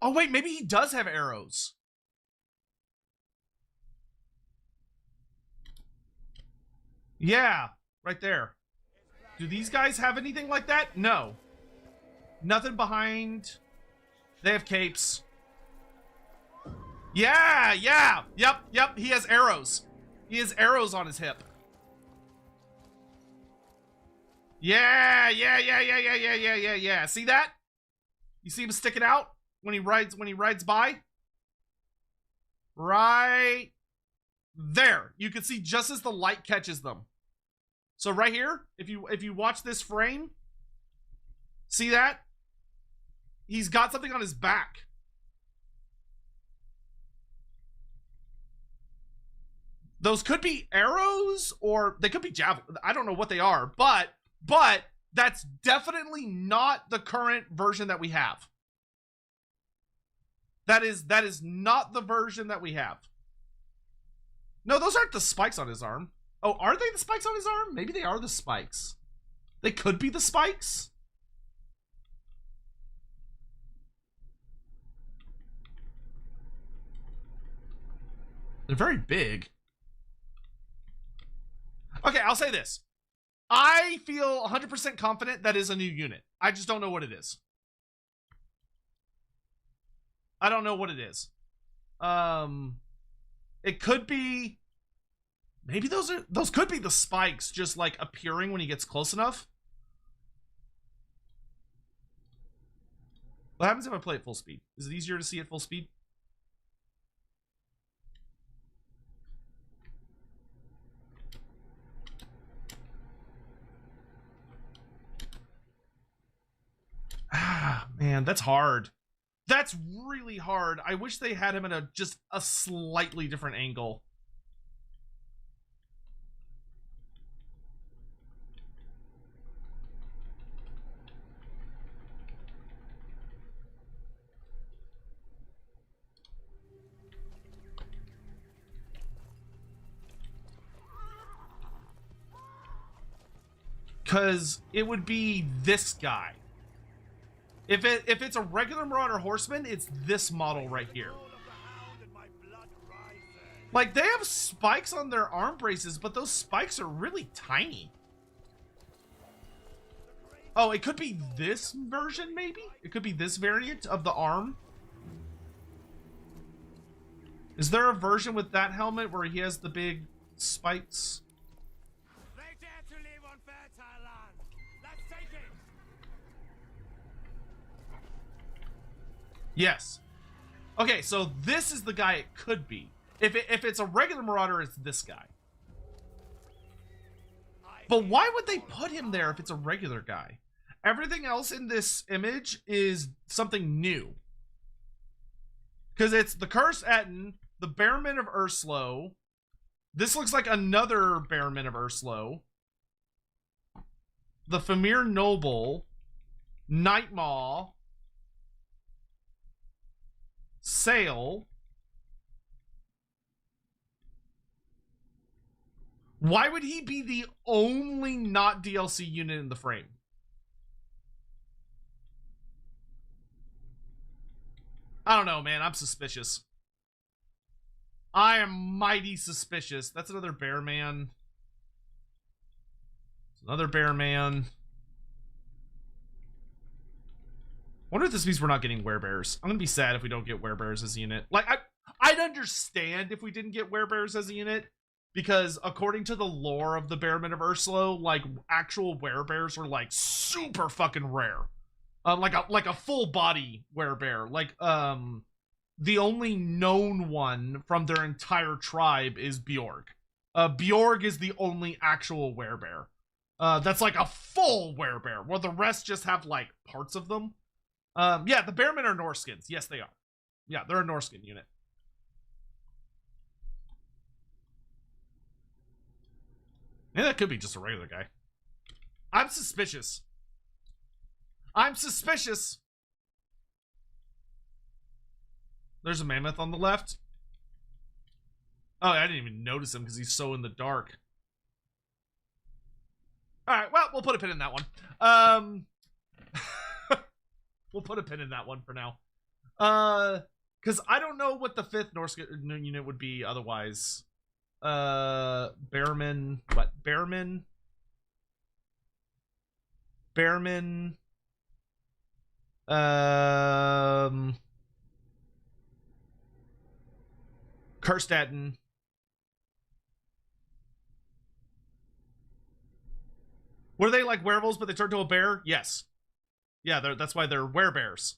Oh wait, maybe he does have arrows. Yeah, right there. Do these guys have anything like that? No. Nothing behind. They have capes. Yeah. Yep. He has arrows. He has arrows on his hip. Yeah. See that? You see him sticking out when he rides by? Right there. You can see just as the light catches them. So right here, if you watch this frame, see that? He's got something on his back. Those could be arrows, or they could be javelins. I don't know what they are, but that's definitely not the current version that we have. That is not the version that we have. No, those aren't the spikes on his arm. Oh, are they the spikes on his arm? Maybe they are the spikes. They could be the spikes. They're very big. I'll say this. I feel 100% confident that is a new unit. I just don't know what it is. I don't know what it is. It could be... Maybe those could be the spikes just like appearing when he gets close enough. What happens if I play at full speed? Is it easier to see at full speed? Ah, man, that's hard. That's really hard. I wish they had him at just a slightly different angle. Because it would be this guy. If it's a regular Marauder Horseman, it's this model right here. Like, they have spikes on their arm braces, but those spikes are really tiny. Oh, it could be this version, maybe? It could be this variant of the arm. Is there a version with that helmet where he has the big spikes? Yes. Okay, so this is the guy it could be. If it's a regular Marauder, it's this guy. But why would they put him there if it's a regular guy? Everything else in this image is something new. Because it's the Cursed Etten, the Bearman of Urslow. This looks like another Bearman of Urslow. The Famir Noble. Nightmaw. Sail. Why would he be the only not DLC unit in the frame? I don't know, man. I'm suspicious. I am mighty suspicious. That's another bear man. It's another bear man. Wonder if this means we're not getting werebears. I'm gonna be sad if we don't get werebears as a unit. Like, I'd understand if we didn't get werebears as a unit, because according to the lore of the Bearman of Urslow, like, actual werebears are like super fucking rare. Like a full body werebear. Like, the only known one from their entire tribe is Bjorg. Bjorg is the only actual werebear. That's like a full werebear, where the rest just have like parts of them. Yeah, the Bearmen are Norskins. Yes, they are. Yeah, they're a Norskin unit. Yeah, that could be just a regular guy. I'm suspicious. I'm suspicious. There's a mammoth on the left. Oh, I didn't even notice him because he's so in the dark. Alright, well, we'll put a pin in that one. We'll put a pin in that one for now. Because I don't know what the fifth Norse unit would be otherwise. Bearman. What? Bearman? Bearman. Cursed Etten. Were they like werewolves, but they turned to a bear? Yes. Yeah, that's why they're werebears.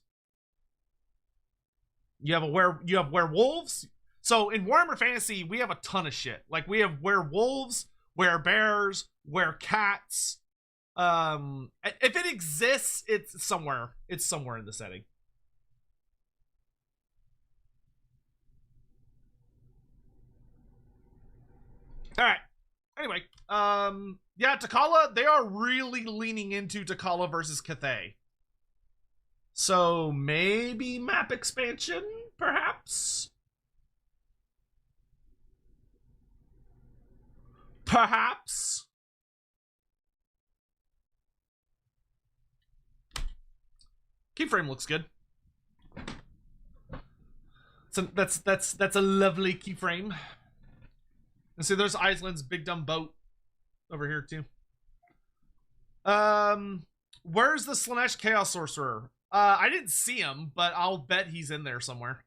You have werewolves. So in Warhammer Fantasy, we have a ton of shit. Like, we have werewolves, werebears, werecats. If it exists, it's somewhere. It's somewhere in the setting. All right. Anyway, yeah, Takala, they are really leaning into Takala versus Cathay. So maybe map expansion, perhaps? Perhaps? Keyframe looks good. So that's a lovely keyframe. And see, there's Iceland's big dumb boat. over here too. Where's the Slaanesh Chaos Sorcerer? I didn't see him, but I'll bet he's in there somewhere.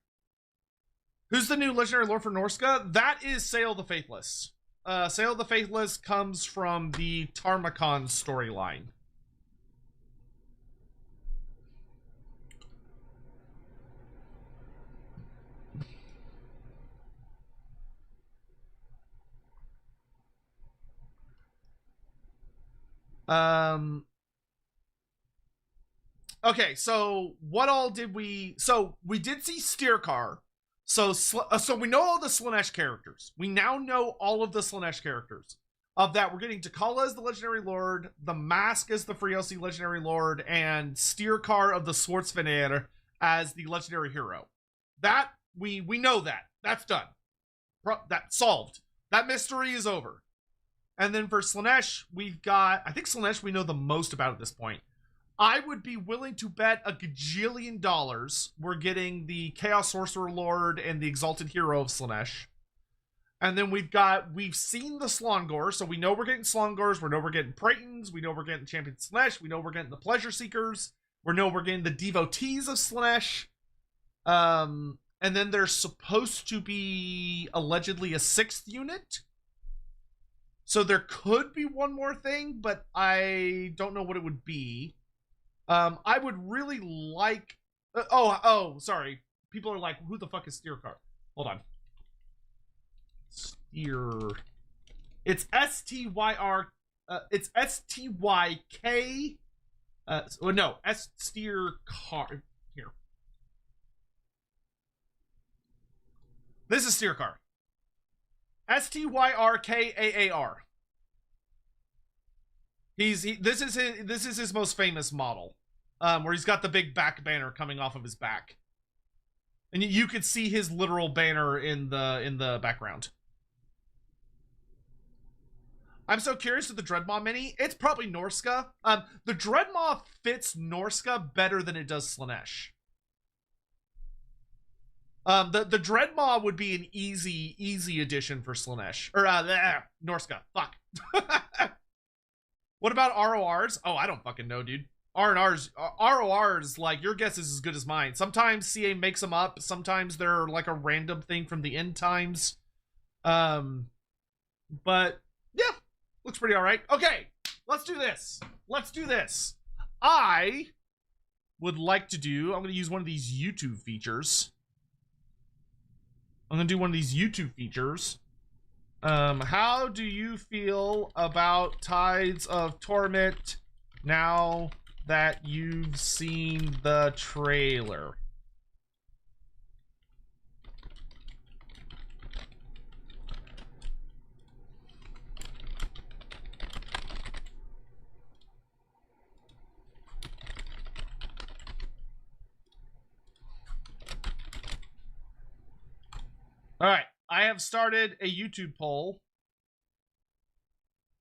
Who's the new legendary lord for Norska? That is Sail the Faithless. Sail the Faithless comes from the Tarmakon storyline. Okay, so what all did we... So, we did see Steercar. So we know all the Slaanesh characters. We now know all of the Slaanesh characters. Of that, we're getting T'Challa as the Legendary Lord, the Mask as the Free LC Legendary Lord, and Steercar of the Swartzveneer as the Legendary Hero. That, we know that. That's done. That's solved. That mystery is over. And then for Slaanesh, we've got... I think Slaanesh we know the most about at this point. I would be willing to bet a gajillion dollars we're getting the Chaos Sorcerer Lord and the Exalted Hero of Slaanesh. And then we've seen the Slongor, so we know we're getting Slongors, we know we're getting Praetons, we know we're getting Champion Slaanesh, we know we're getting the Pleasure Seekers, we know we're getting the Devotees of Slaanesh. And then there's supposed to be allegedly a 6th unit. So there could be one more thing, but I don't know what it would be. I would really like... sorry. People are like, who the fuck is Steercar? Hold on. It's S-T-Y-R... it's S-T-Y-K... Steercar... Here. This is Steercar. S-T-Y-R-K-A-A-R. This is his most famous model, where he's got the big back banner coming off of his back, and you could see his literal banner in the background. I'm so curious with the Dreadmaw mini. It's probably Norska. The Dreadmaw fits Norska better than it does Slaanesh. The Dreadmaw would be an easy addition for Slaanesh. Or, Norska. Fuck. What about RORs? Oh, I don't fucking know, dude. RORs, like, your guess is as good as mine. Sometimes CA makes them up. Sometimes they're, like, a random thing from the end times. But, yeah. Looks pretty alright. Okay, let's do this. I would like to do... I'm going to use one of these YouTube features. How do you feel about Tides of Torment now that you've seen the trailer? All right, I have started a YouTube poll.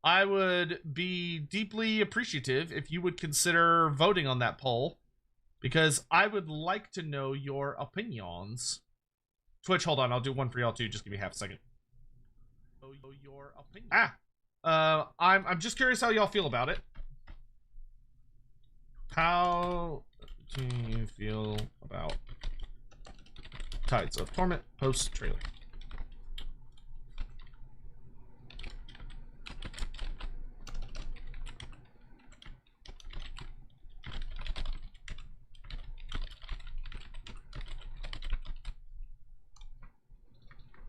I would be deeply appreciative if you would consider voting on that poll, because I would like to know your opinions. Twitch, hold on, I'll do one for y'all too. Just give me half a second. Your opinion. I'm just curious how y'all feel about it. How do you feel about Tides of Torment post-trailer?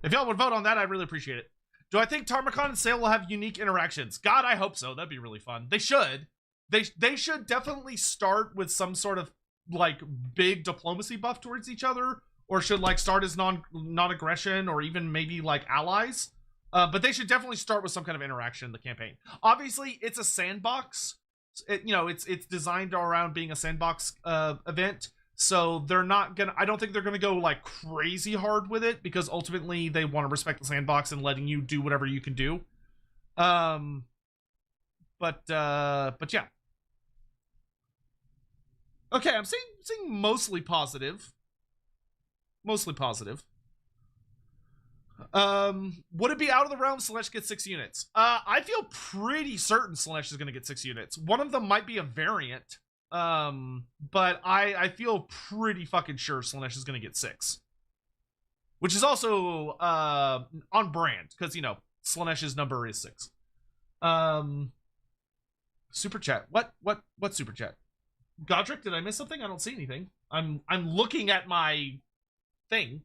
If y'all would vote on that, I'd really appreciate it. Do I think Tarmakon and Sail will have unique interactions? God, I hope so. That'd be really fun. They should. They should definitely start with some sort of, like, big diplomacy buff towards each other, or should, like, start as non-aggression, or even maybe, like, allies. But they should definitely start with some kind of interaction in the campaign. Obviously, it's a sandbox. It's designed around being a sandbox event. So they're not gonna... I don't think they're gonna go, like, crazy hard with it, because ultimately they want to respect the sandbox and letting you do whatever you can do. But yeah. Okay, I'm seeing mostly positive. Would it be out of the realm Slaanesh gets 6 units? I feel pretty certain Slaanesh is going to get 6 units. One of them might be a variant. But I feel pretty fucking sure Slaanesh is going to get 6. Which is also, on brand. Because, you know, Slaanesh's number is 6. Super chat. What super chat? Godric, did I miss something? I don't see anything. I'm looking at my thing.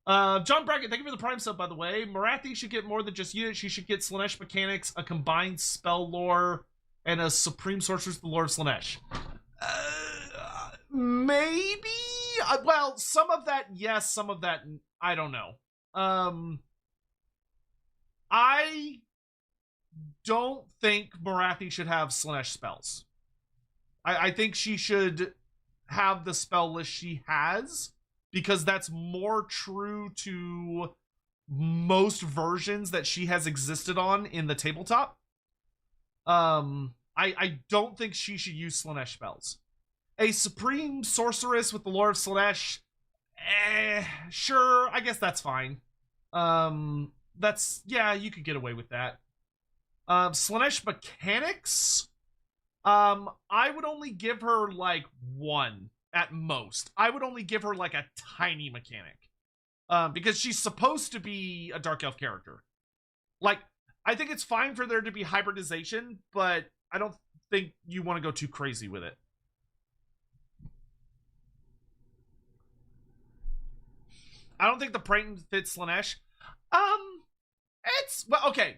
John Brackett, thank you for the Prime sub, by the way. Morathi should get more than just units. She should get Slaanesh mechanics, a combined spell lore, and a supreme sorceress, the Lord of Slaanesh. Maybe? Well, some of that, yes. Some of that, I don't know. I don't think Morathi should have Slaanesh spells. I think she should have the spell list she has, because that's more true to most versions that she has existed on in the tabletop. I don't think she should use Slaanesh spells. A supreme sorceress with the Lord of Slaanesh, sure, I guess that's fine. Yeah, you could get away with that. Slaanesh mechanics, I would only give her like 1 at most. I would only give her like a tiny mechanic. Because she's supposed to be a Dark Elf character. Like, I think it's fine for there to be hybridization, but I don't think you want to go too crazy with it. I don't think the Praeton fits Slaanesh. It's, well, okay.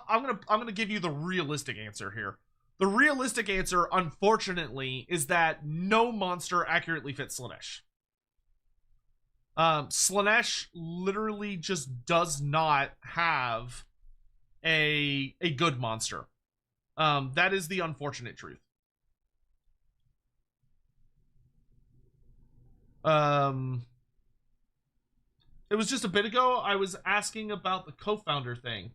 I'm gonna give you the realistic answer here. The realistic answer, unfortunately, is that no monster accurately fits Slaanesh. Slaanesh literally just does not have a good monster. That is the unfortunate truth. It was just a bit ago, I was asking about the co-founder thing.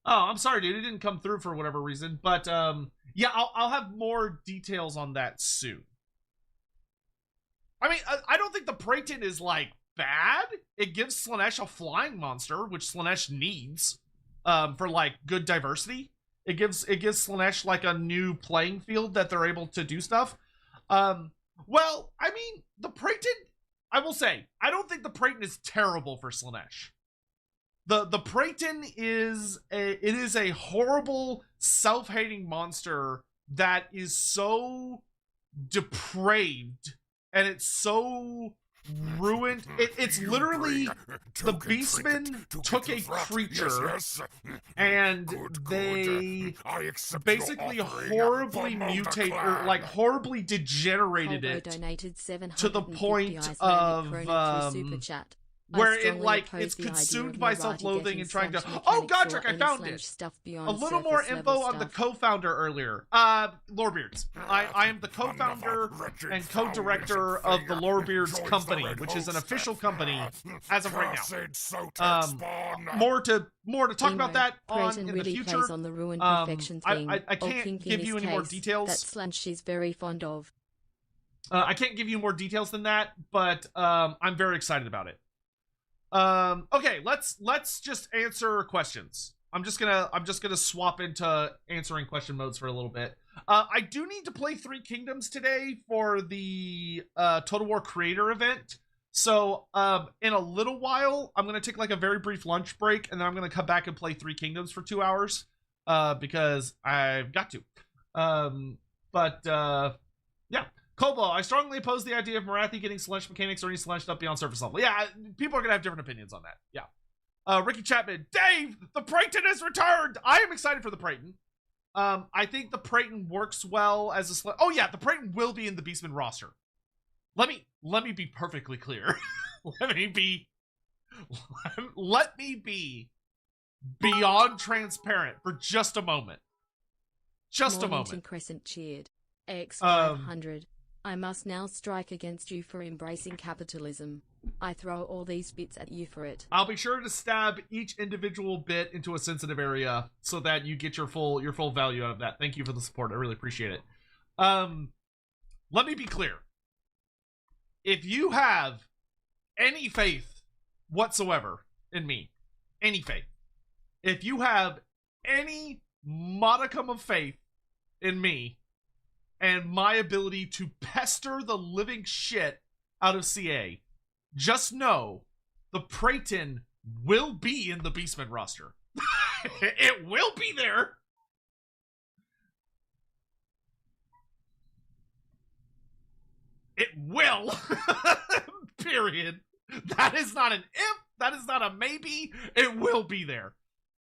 Oh, I'm sorry, dude. It didn't come through for whatever reason. But, yeah, I'll have more details on that soon. I mean, I don't think the Praeton is, like, bad. It gives Slaanesh a flying monster, which Slaanesh needs, for, like, good diversity. It gives Slaanesh, like, a new playing field that they're able to do stuff. Well, I mean, the Praeton, I will say, I don't think the Praeton is terrible for Slaanesh. The Praeton is a horrible, self-hating monster that is so depraved, and it's so ruined. It's literally, the Beastmen took a creature and they basically horribly mutated, or like horribly degenerated it to the point of where it like it's consumed by self-loathing and trying to. Oh, Godric, I found it. A little more info on the co-founder earlier. Lorebeards. I am the co-founder and co-director of the Lorebeards company, which is an official company as of right now. More to talk about that in the future. I can't give you any more details. That Slaanesh she's very fond of. I can't give you more details than that, but I'm very excited about it. Okay, let's just answer questions. I'm just gonna swap into answering question modes for a little bit. I do need to play 3 Kingdoms today for the Total War Creator event. So in a little while, I'm gonna take like a very brief lunch break, and then I'm gonna come back and play 3 Kingdoms for 2 hours. Because I've got to. Yeah. Kobo, I strongly oppose the idea of Morathi getting Slaanesh mechanics or any Slaanesh stuff beyond surface level. Yeah, people are going to have different opinions on that. Yeah. Ricky Chapman, Dave, the Praeton has returned! I am excited for the Praeton. I think the Praeton works well as a Slaanesh. Oh yeah, the Praeton will be in the Beastman roster. Let me be perfectly clear. Let me be beyond transparent for just a moment. Just a moment. Crescent cheered. AX500. I must now strike against you for embracing capitalism. I throw all these bits at you for it. I'll be sure to stab each individual bit into a sensitive area so that you get your full value out of that. Thank you for the support. I really appreciate it. Let me be clear. If you have any faith whatsoever in me, any faith, if you have any modicum of faith in me and my ability to pester the living shit out of CA, just know the Praeton will be in the Beastman roster. It will be there. It will. Period. That is not an if. That is not a maybe. It will be there.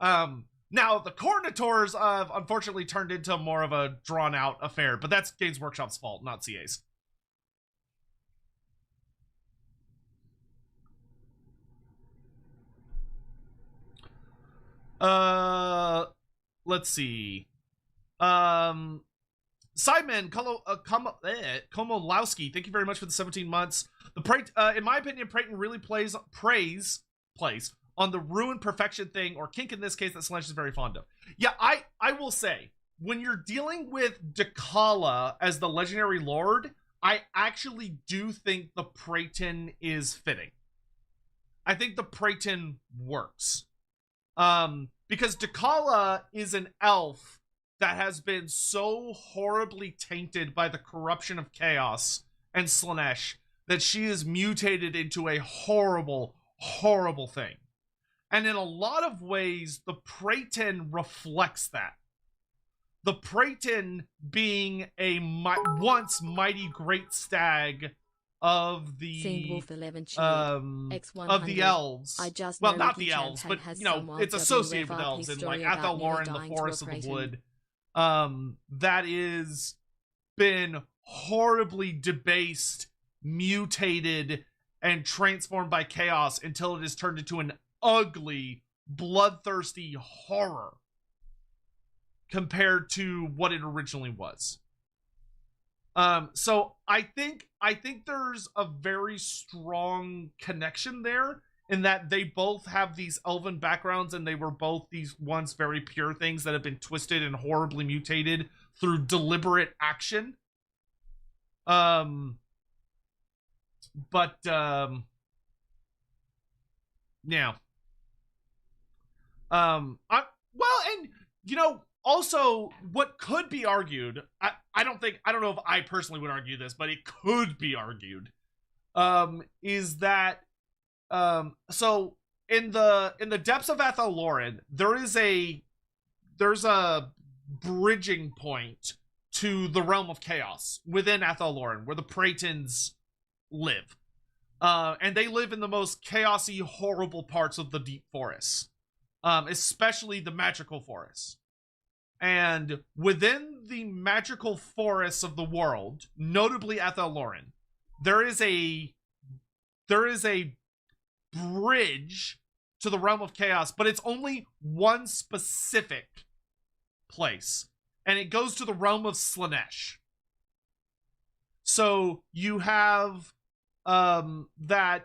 Now, the Coordinators have unfortunately turned into more of a drawn-out affair, but that's Games Workshop's fault, not CA's. Let's see. Simon Komolowski, thank you very much for the 17 months. In my opinion, Praeton really plays on the ruin perfection thing, or kink in this case, that Slanesh is very fond of. Yeah, I will say, when you're dealing with Dakala as the legendary lord, I actually do think the Praeton is fitting. I think the Praeton works. Because Dakala is an elf that has been so horribly tainted by the corruption of chaos and Slanesh that she is mutated into a horrible, horrible thing. And in a lot of ways, the Praeton reflects that. The Praeton being a once mighty great stag of the of the elves. Well, not the elves, but you know, it's associated with elves in like Athel Loren, the Forest of the Wood. That is been horribly debased, mutated, and transformed by chaos until it is turned into an ugly, bloodthirsty horror compared to what it originally was. So I think there's a very strong connection there in that they both have these elven backgrounds and they were both these once very pure things that have been twisted and horribly mutated through deliberate action. Yeah. Well, and you know, also what could be argued, I don't know if I personally would argue this, but it could be argued, is that so in the depths of Athel Loren, there's a bridging point to the realm of chaos within Athel Loren where the Praetons live. And they live in the most chaosy, horrible parts of the deep forests. Especially the magical forests. And within the magical forests of the world, notably Athel Loren, there is a bridge to the realm of chaos, but it's only one specific place, and it goes to the realm of Slanesh. So you have that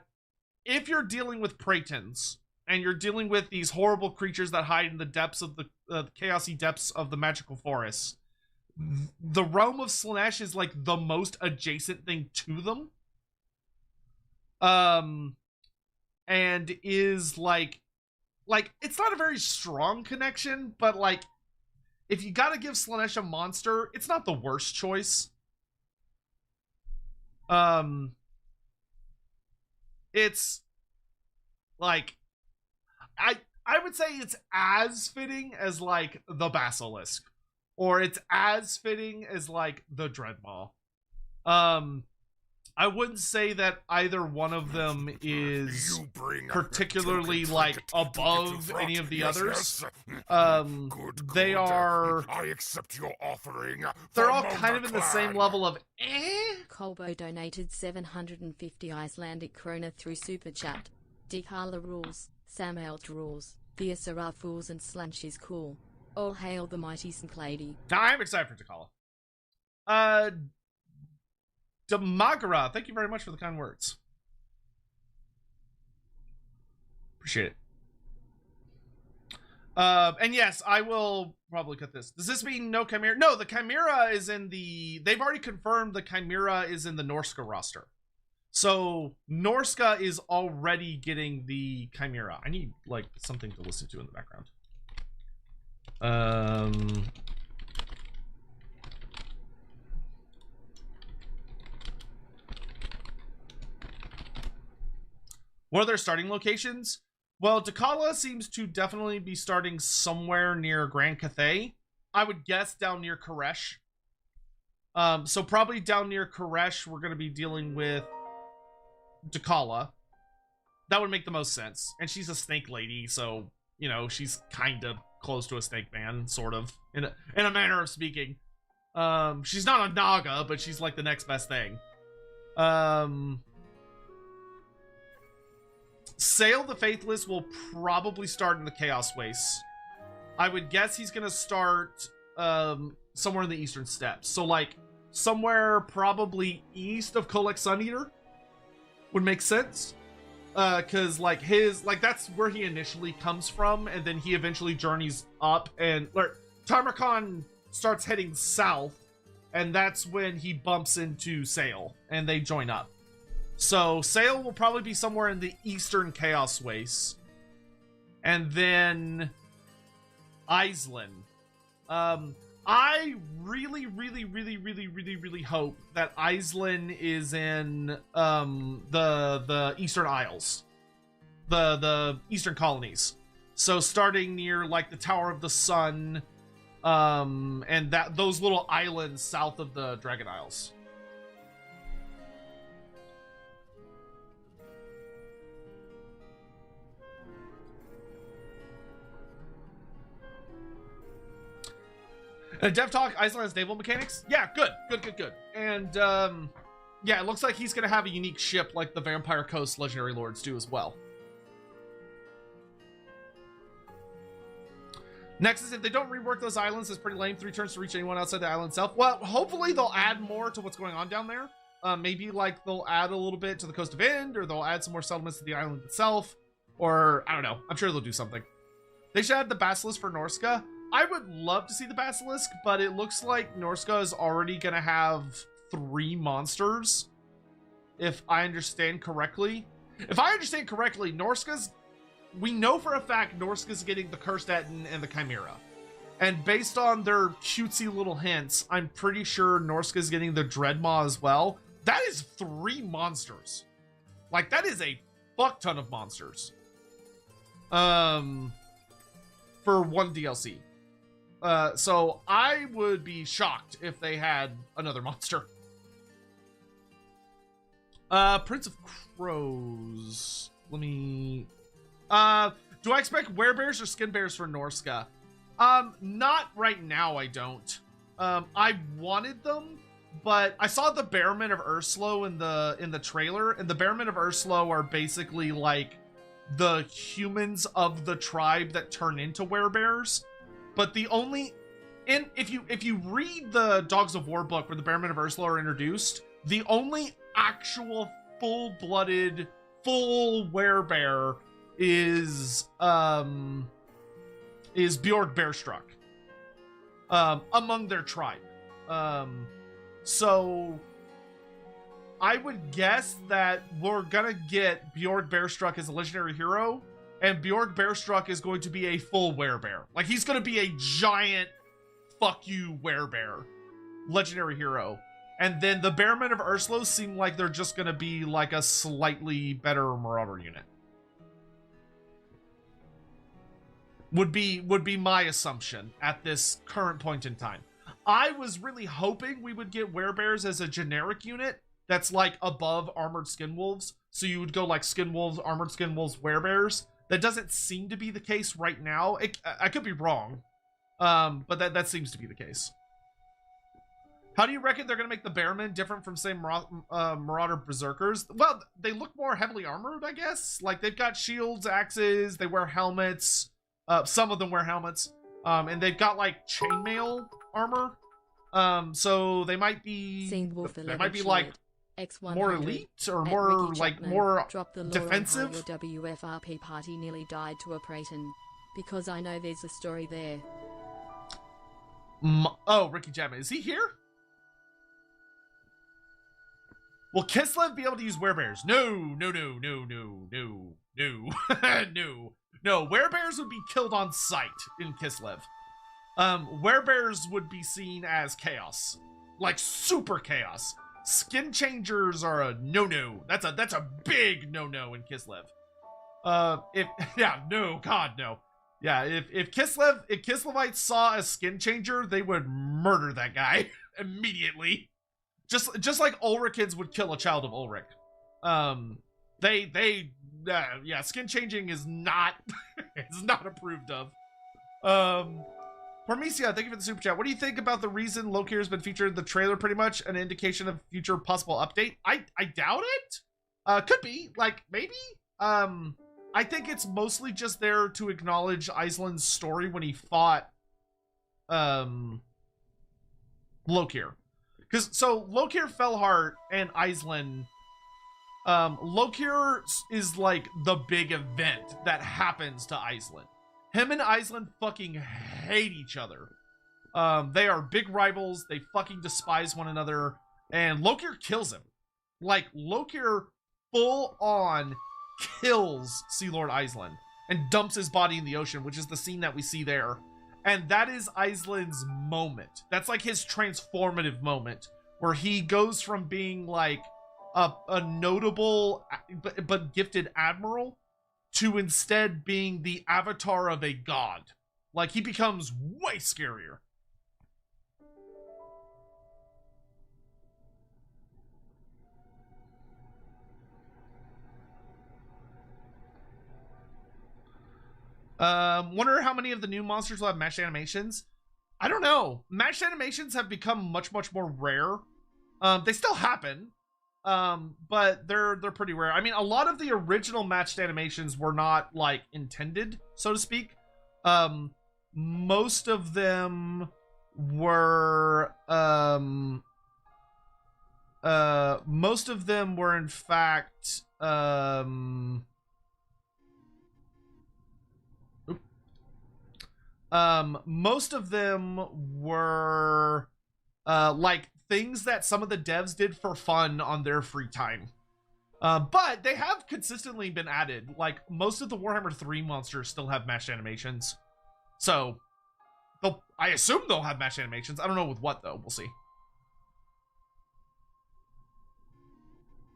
if you're dealing with Praetons, and you're dealing with these horrible creatures that hide in the depths of the chaosy depths of the magical forests, the realm of Slanesh is like the most adjacent thing to them. And is like it's not a very strong connection, but like if you gotta give Slanesh a monster, it's not the worst choice. It's like I would say it's as fitting as like the Basilisk, or it's as fitting as like the Dreadmaw. I wouldn't say that either one of them is particularly like above any of the others. They are. I accept your offering. They're all kind of in the same level of Colbo donated 750 Icelandic krona through Super Chat. Dikala rules, Samhelt rules, the Asara fools, and Slunch is cool. All hail the mighty Synclady. Now I'm excited for Dikala. Damagara, thank you very much for the kind words. Appreciate it. And yes, I will probably cut this. Does this mean no Chimera? No, the Chimera is in the... They've already confirmed the Chimera is in the Norska roster. So Norska is already getting the Chimera. I need like something to listen to in the background. What are their starting locations? Well, Dakala seems to definitely be starting somewhere near Grand Cathay. I would guess down near Koresh. So probably down near Koresh, we're going to be dealing with Dakala. That would make the most sense. And she's a snake lady, so, you know, she's kind of close to a snake man, sort of, in a manner of speaking. She's not a Naga, but she's like the next best thing. Sail the Faithless will probably start in the Chaos Wastes. I would guess he's going to start somewhere in the Eastern Steppes. So, like, somewhere probably east of Kolek Suneater would make sense. Because, like, that's where he initially comes from, and then he eventually journeys up, and Tarmakhan starts heading south, and that's when he bumps into Sail, and they join up. So, Sail will probably be somewhere in the Eastern Chaos Wastes. And then Iceland. I really hope that Iceland is in the Eastern Isles. The Eastern Colonies. So starting near like the Tower of the Sun, and those little islands south of the Dragon Isles. Dev Talk, Iceland has naval mechanics? Yeah, good. And, yeah, it looks like he's going to have a unique ship like the Vampire Coast Legendary Lords do as well. Next is if they don't rework those islands, it's pretty lame. 3 turns to reach anyone outside the island itself. Well, hopefully they'll add more to what's going on down there. Maybe, like, they'll add a little bit to the Coast of End, or they'll add some more settlements to the island itself. Or, I don't know. I'm sure they'll do something. They should add the Basilisk for Norska. I would love to see the Basilisk, but it looks like Norska is already going to have 3 monsters, if I understand correctly. If I understand correctly, we know for a fact Norska's getting the Cursed Etin and the Chimera. And based on their cutesy little hints, I'm pretty sure Norska's getting the Dreadmaw as well. That is 3 monsters. Like, that is a fuck ton of monsters. For 1 DLC. So I would be shocked if they had another monster. Prince of Crows. Let me... do I expect werebears or skin bears for Norska? Not right now, I don't. I wanted them, but I saw the Bearmen of Urslo in the trailer, and the Bearmen of Urslo are basically like the humans of the tribe that turn into werebears. But the only... if you read the Dogs of War book where the Bearmen of Ursula are introduced, the only actual full-blooded, full werebear is Bjorg Bearstruck. Among their tribe. So I would guess that we're gonna get Bjorg Bearstruck as a legendary hero, and Bjorg Bearstruck is going to be a full werebear. Like, he's going to be a giant fuck you werebear. Legendary hero. And then the Bearmen of Urslo seem like they're just going to be like a slightly better Marauder unit. Would be my assumption at this current point in time. I was really hoping we would get werebears as a generic unit that's like above Armored Skinwolves. So you would go like Skinwolves, Armored Skinwolves, werebears. That doesn't seem to be the case right now. I could be wrong, but that seems to be the case. How do you reckon they're going to make the Bearmen different from, say, Marauder Berserkers? Well, they look more heavily armored, I guess. Like, they've got shields, axes, they wear helmets. Some of them wear helmets. And they've got, like, chainmail armor. So they might be... like... more elite or more like more defensive. Your WFRP party nearly died to a Praeton, because I know there's a story there. Oh, Ricky Chapman, is he here? Will Kislev be able to use werebears? No, no, no, no, no, no, no, no. No, werebears would be killed on sight in Kislev. Werebears would be seen as chaos. Like super chaos. Skin changers are a no-no. That's a big no-no in Kislev. God, no. Yeah, if Kislevites saw a skin changer, they would murder that guy immediately. Just like Ulrichans would kill a child of Ulrich. Skin changing is not it's not approved of. Hormesia, thank you for the super chat. What do you think about the reason Lokir has been featured in the trailer? Pretty much an indication of future possible update. I doubt it. Could be, like, maybe. I think it's mostly just there to acknowledge Aislin's story when he fought Lokir. So Lokir, Felhart, and Aislinn. Lokir is like the big event that happens to Aislinn. Him and Aislinn fucking hate each other. They are big rivals. They fucking despise one another. And Lokir kills him. Like, Lokir full on kills Sea Lord Aislinn and dumps his body in the ocean, which is the scene that we see there. And that is Aislinn's moment. That's like his transformative moment, where he goes from being like a notable but gifted admiral to instead being the avatar of a god. Like, he becomes way scarier. Wonder how many of the new monsters will have matched animations. I don't know. Matched animations have become much more rare. They still happen. But they're pretty rare. I mean, a lot of the original matched animations were not like intended, so to speak. Most of them were in fact most of them were like things that some of the devs did for fun on their free time. But they have consistently been added. Like, most of the Warhammer 3 monsters still have matched animations. So, I assume they'll have matched animations. I don't know with what, though. We'll see.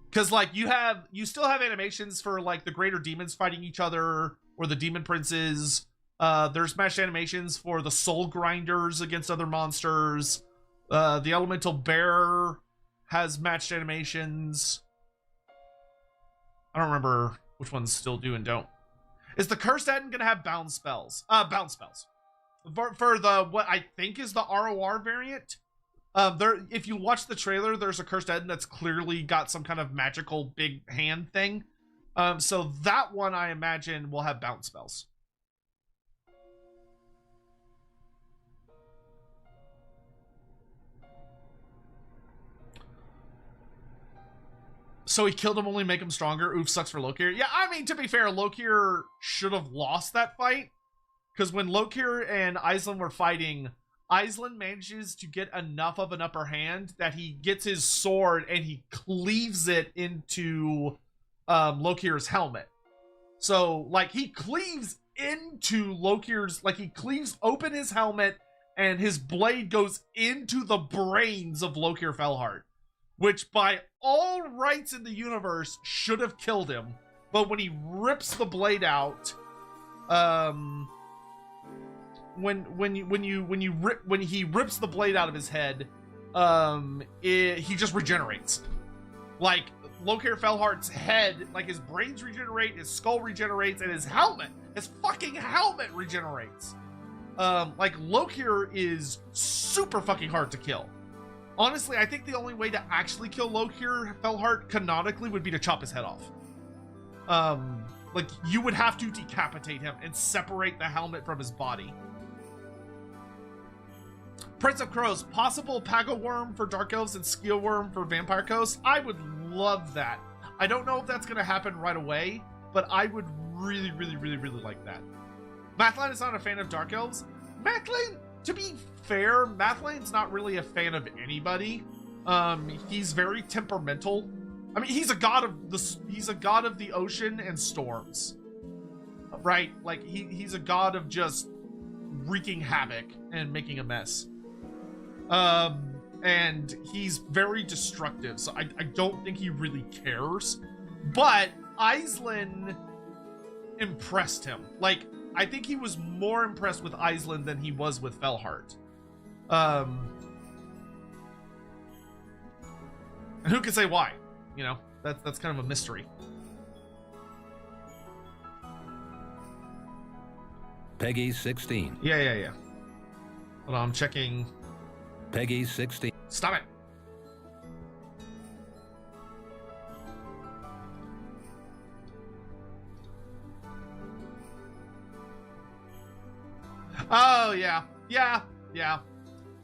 Because, like, you still have animations for, like, the greater demons fighting each other, or the demon princes. There's matched animations for the soul grinders against other monsters. The elemental bear has matched animations. I don't remember which ones still do and don't. Is the Cursed Eden gonna have bound spells? Bound spells. For the, what I think is the ROR variant. If you watch the trailer, there's a Cursed Eden that's clearly got some kind of magical big hand thing. So that one, I imagine, will have bound spells. So he killed him, only make him stronger. Oof, sucks for Lokir. Yeah, I mean, to be fair, Lokir should have lost that fight. Because when Lokir and Aislinn were fighting, Aislinn manages to get enough of an upper hand that he gets his sword and he cleaves it into Lokir's helmet. So, like, he cleaves into Lokir's, like, he cleaves open his helmet and his blade goes into the brains of Lokir Felhart. Which, by all rights in the universe, should have killed him. But when he rips the blade out, when he rips the blade out of his head, he just regenerates. Like, Lokir Felhart's head, like, his brains regenerate, his skull regenerates, and his fucking helmet regenerates. Like, Lokir is super fucking hard to kill. Honestly, I think the only way to actually kill Lokir Felhart canonically would be to chop his head off. Like, you would have to decapitate him and separate the helmet from his body. Prince of Crows, possible Pago Worm for Dark Elves and Skeel Worm for Vampire Coast. I would love that. I don't know if that's going to happen right away, but I would really like that. Mathline is not a fan of Dark Elves. Mathline, to be fair, Mathlane's not really a fan of anybody. He's very temperamental. I mean, he's a god of the ocean and storms, right? Like he's a god of just wreaking havoc and making a mess. And he's very destructive, so I don't think he really cares. But Iceland impressed him. Like, I think he was more impressed with Iceland than he was with Felhart. And who can say why? You know, that's kind of a mystery. Peggy 16. Yeah. Hold on, I'm checking. Peggy 16. Stop it. Oh, yeah.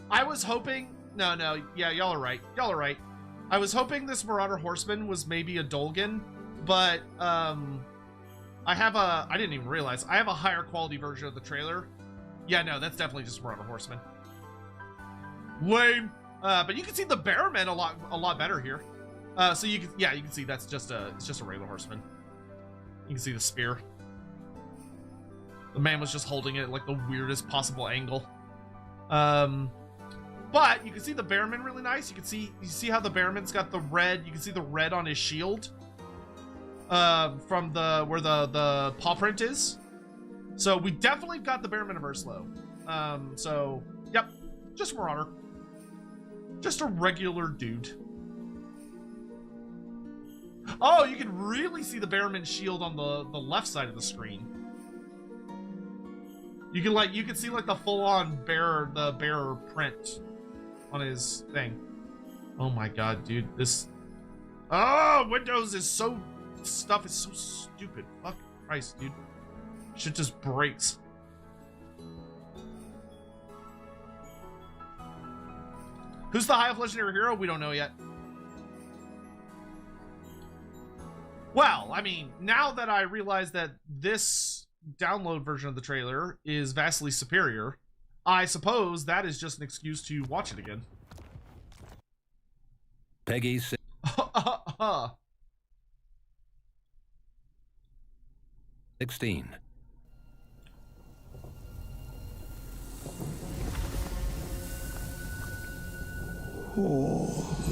I was hoping... No, yeah, y'all are right. I was hoping this Marauder Horseman was maybe a Dolgan, but, I didn't even realize. I have a higher quality version of the trailer. Yeah, no, that's definitely just Marauder Horseman. Lame. But you can see the Bearmen a lot better here. So you can see that's just it's just a regular horseman. You can see the spear. The man was just holding it at like the weirdest possible angle. But you can see the Bearman really nice. You see how the Bearman's got the red. You can see the red on his shield. From where the paw print is. So we definitely got the Bearman of Urslo. So yep, just Marauder. Just a regular dude. Oh, you can really see the Bearman's shield on the left side of the screen. You can see like the full-on bear print on his thing. Oh my god, dude, this Windows is so stuff is so stupid. Fuck Christ, dude. Shit just breaks. Who's the highest legendary hero? We don't know yet. Well, I mean, now that I realize that this download version of the trailer is vastly superior, I suppose that is just an excuse to watch it again. Peggy 16. Oh,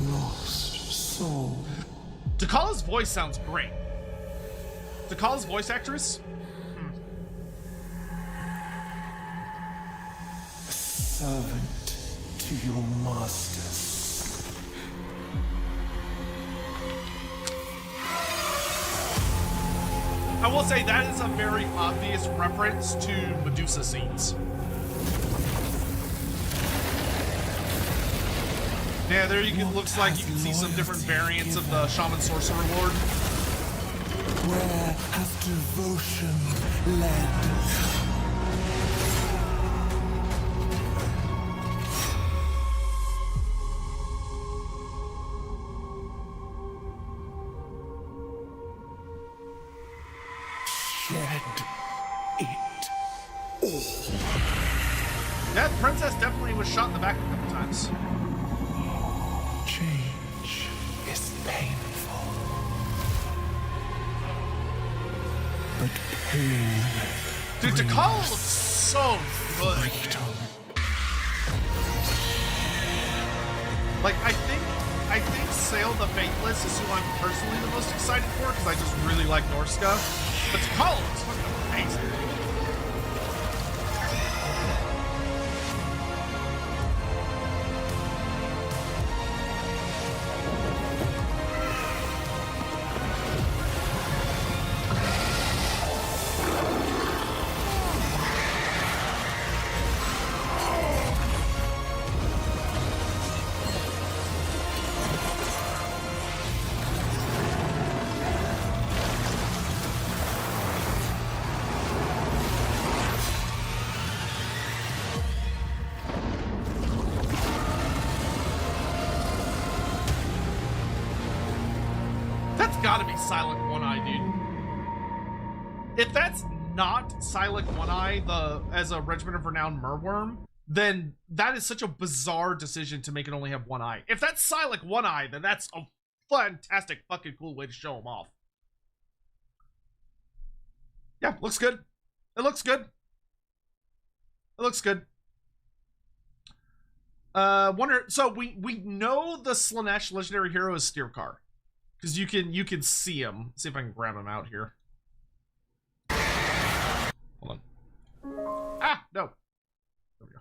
lost soul. Takala's voice sounds great. Takala's voice actress? A servant to your masters. I will say that is a very obvious reference to Medusa scenes. Yeah, there you can, looks like you can see some different variants of the Shaman Sorcerer Lord. Where has devotion led? Shed it all. That princess definitely was shot in the back a couple times. Change is painful, but pain. Dude, Takala looks so good. Freedom. Like, I think Sail the Faithless is who I'm personally the most excited for because I just really like Norska. But Takala looks fucking amazing. Gotta be Silent One Eye, dude. If that's not Silent One Eye, as a Regiment of Renowned Merworm, then that is such a bizarre decision to make it only have one eye. If that's Silent One Eye, then that's a fantastic fucking cool way to show them off. Yeah, looks good. It looks good. It looks good. So we know the Slanesh legendary hero is Steercar, because you can see him. Let's see if I can grab him out here. Hold on. Ah, no. There we go.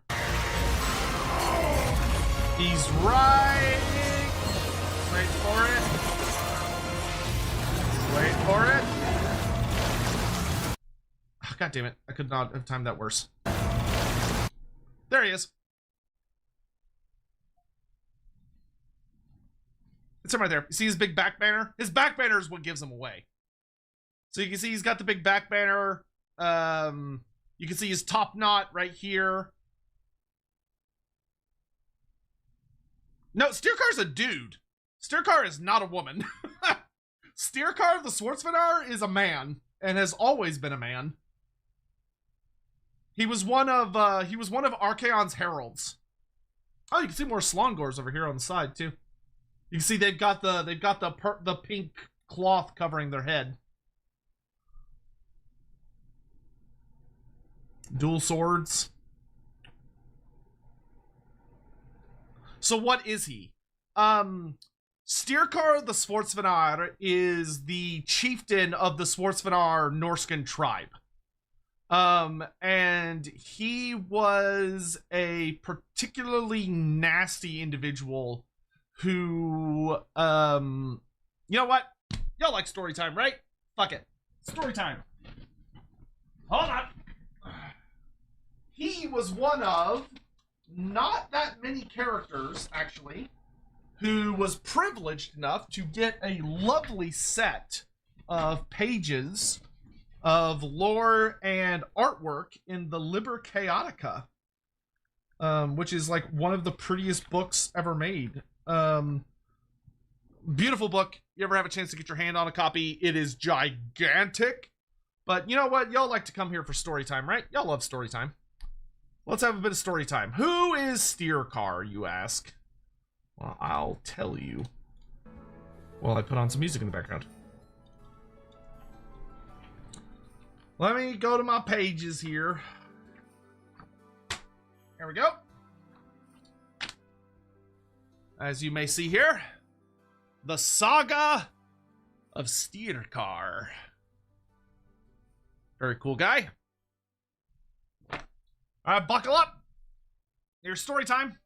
He's right. Wait for it. Wait for it. Oh, God damn it. I could not have timed that worse. There he is. It's him right there. You see his big back banner? His back banner is what gives him away. So you can see he's got the big back banner. You can see his top knot right here. No, Steercar's a dude. Steercar is not a woman. Steercar the Swordsvenar is a man and has always been a man. He was one of Archaon's heralds. Oh, you can see more Slongors over here on the side too. You can see they've got the pink cloth covering their head. Dual swords. So what is he? Steercar the Swordsvenar is the chieftain of the Swordsvenar Norscan tribe. And he was a particularly nasty individual who, you know what? Y'all like story time, right? Fuck it. Story time. Hold on. He was one of not that many characters, actually, who was privileged enough to get a lovely set of pages of lore and artwork in the Liber Chaotica, which is like one of the prettiest books ever made. Beautiful book. You ever have a chance to get your hand on a copy? It is gigantic. But you know what? Y'all like to come here for story time, right? Y'all love story time. Let's have a bit of story time. Who is Steercar, you ask? Well, I'll tell you. Well, I put on some music in the background. Let me go to my pages here. Here we go. As you may see here, the Saga of Steercar. Very cool guy. All right, buckle up. Here's story time.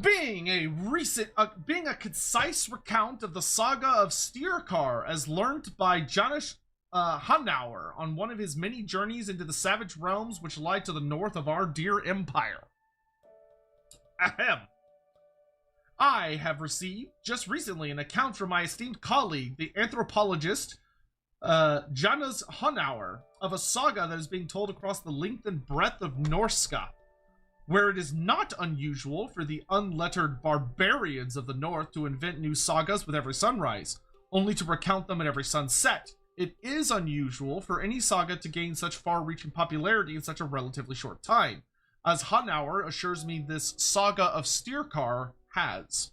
Being a concise recount of the Saga of Steercar as learnt by Janusz Hanauer on one of his many journeys into the savage realms which lie to the north of our dear empire. Ahem. I have received, just recently, an account from my esteemed colleague, the anthropologist, Janusz Hanauer, of a saga that is being told across the length and breadth of Norska, where it is not unusual for the unlettered barbarians of the north to invent new sagas with every sunrise, only to recount them at every sunset. It is unusual for any saga to gain such far-reaching popularity in such a relatively short time, as Hanauer assures me this Saga of Steercar has.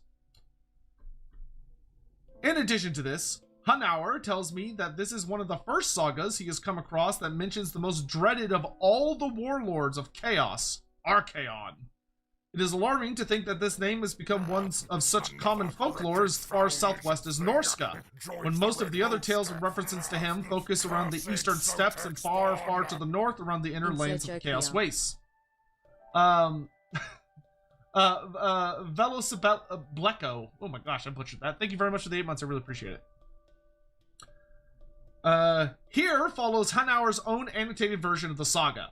In addition to this, Hanauer tells me that this is one of the first sagas he has come across that mentions the most dreaded of all the warlords of chaos, Archaon. It is alarming to think that this name has become one of such common folklore as far southwest as Norska, when most of the other tales and references to him focus around the eastern steppes and far, far to the north around the inner lanes of the Chaos Wastes. Velocibleco. Oh my gosh, I butchered that. Thank you very much for the 8 months. I really appreciate it. Here follows Hanauer's own annotated version of the saga.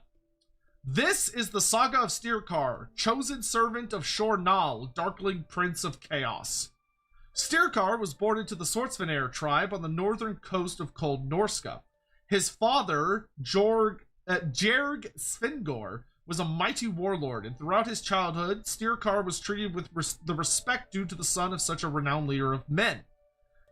This is the Saga of Steercar, chosen servant of Shornal, darkling prince of chaos. Steercar was born into the Swordsvenar tribe on the northern coast of cold Norska. His father, Jerg Svengor, was a mighty warlord, and throughout his childhood, Steercar was treated with the respect due to the son of such a renowned leader of men.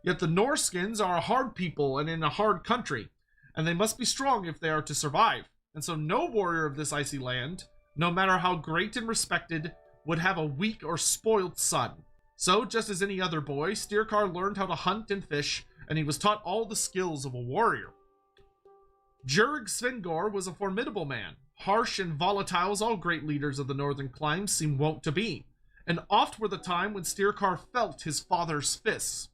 Yet the Norskins are a hard people and in a hard country, and they must be strong if they are to survive. And so no warrior of this icy land, no matter how great and respected, would have a weak or spoiled son. So, just as any other boy, Steerkar learned how to hunt and fish, and he was taught all the skills of a warrior. Jurg Svengor was a formidable man, harsh and volatile as all great leaders of the northern climes seem wont to be, and oft were the time when Steerkar felt his father's fists.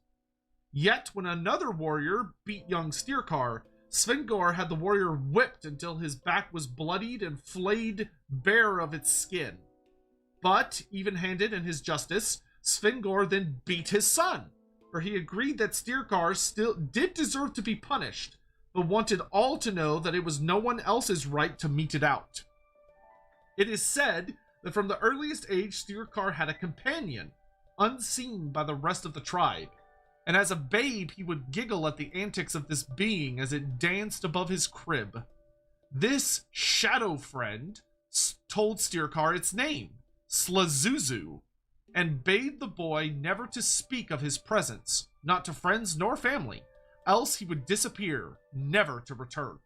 Yet, when another warrior beat young Steerkar, Svengor had the warrior whipped until his back was bloodied and flayed bare of its skin. But, even-handed in his justice, Svengor then beat his son, for he agreed that Steerkar still did deserve to be punished, but wanted all to know that it was no one else's right to mete it out. It is said that from the earliest age Steerkar had a companion, unseen by the rest of the tribe, and as a babe he would giggle at the antics of this being as it danced above his crib. This shadow friend told Steerkar its name, Slazuzu, and bade the boy never to speak of his presence, not to friends nor family, else he would disappear, never to return.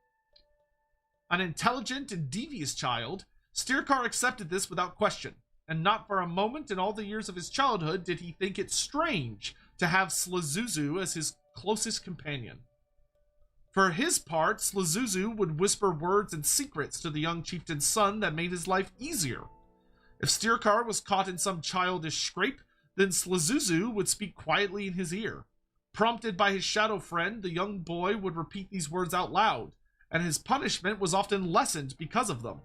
An intelligent and devious child, Steerkar accepted this without question, and not for a moment in all the years of his childhood did he think it strange to have Slazuzu as his closest companion. For his part, Slazuzu would whisper words and secrets to the young chieftain's son that made his life easier. If Steerkar was caught in some childish scrape, then Slazuzu would speak quietly in his ear. Prompted by his shadow friend, the young boy would repeat these words out loud, and his punishment was often lessened because of them.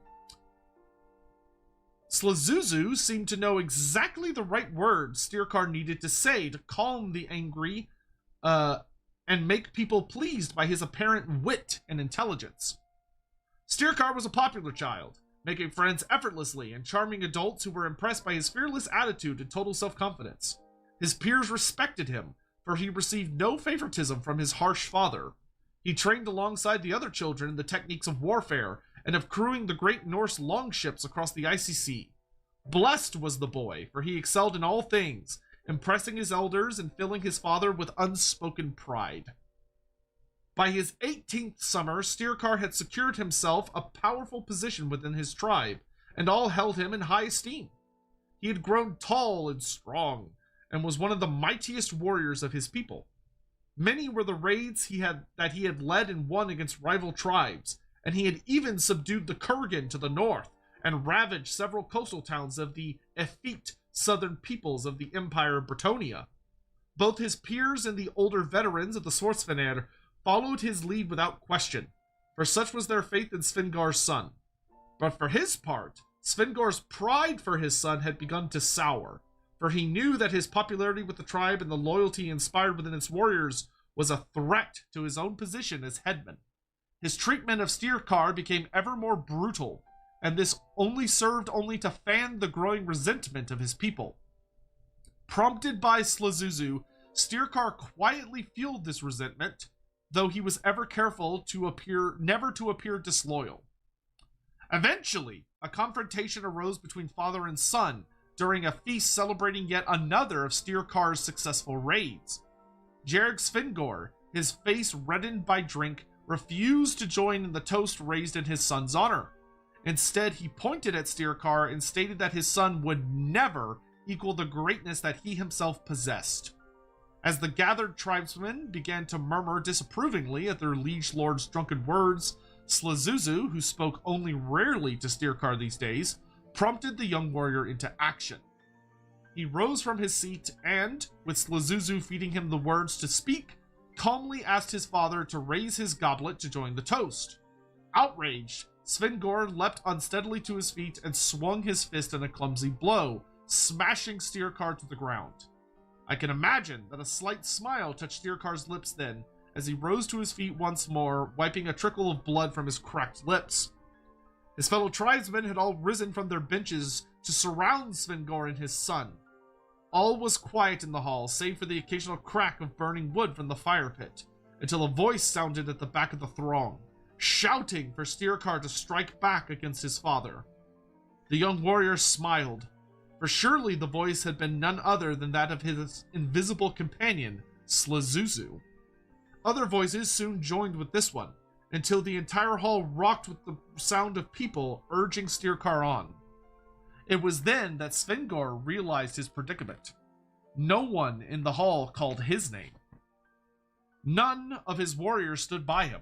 Slazuzu seemed to know exactly the right words Steerkar needed to say to calm the angry and make people pleased by his apparent wit and intelligence. Steerkar was a popular child, making friends effortlessly and charming adults who were impressed by his fearless attitude and total self-confidence. His peers respected him, for he received no favoritism from his harsh father. He trained alongside the other children in the techniques of warfare and of crewing the great Norse longships across the icy sea. Blessed was the boy, for he excelled in all things, impressing his elders and filling his father with unspoken pride. By his 18th summer, Steerkar had secured himself a powerful position within his tribe, and all held him in high esteem. He had grown tall and strong, and was one of the mightiest warriors of his people. Many were the raids that he had led and won against rival tribes, and he had even subdued the Kurgan to the north, and ravaged several coastal towns of the effete southern peoples of the Empire of Bretonnia. Both his peers and the older veterans of the Swordsvener followed his lead without question, for such was their faith in Svengor's son. But for his part, Svengor's pride for his son had begun to sour, for he knew that his popularity with the tribe and the loyalty inspired within its warriors was a threat to his own position as headman. His treatment of Steerkar became ever more brutal, and this served only to fan the growing resentment of his people. Prompted by Slazuzu, Steerkar quietly fueled this resentment, though he was ever careful never to appear disloyal. Eventually, a confrontation arose between father and son during a feast celebrating yet another of Steerkar's successful raids. Jurg Svengor, his face reddened by drink, refused to join in the toast raised in his son's honor. Instead, he pointed at Steerkar and stated that his son would never equal the greatness that he himself possessed. As the gathered tribesmen began to murmur disapprovingly at their liege lord's drunken words, Slazuzu, who spoke only rarely to Steerkar these days, prompted the young warrior into action. He rose from his seat and, with Slazuzu feeding him the words to speak, calmly asked his father to raise his goblet to join the toast. Outraged, Svengor leapt unsteadily to his feet and swung his fist in a clumsy blow, smashing Steerkar to the ground. I can imagine that a slight smile touched Steerkar's lips then, as he rose to his feet once more, wiping a trickle of blood from his cracked lips. His fellow tribesmen had all risen from their benches to surround Svengor and his son. All was quiet in the hall, save for the occasional crack of burning wood from the fire pit, until a voice sounded at the back of the throng, shouting for Steerkar to strike back against his father. The young warrior smiled, for surely the voice had been none other than that of his invisible companion, Slazuzu. Other voices soon joined with this one, until the entire hall rocked with the sound of people urging Steerkar on. It was then that Svengor realized his predicament. No one in the hall called his name. None of his warriors stood by him.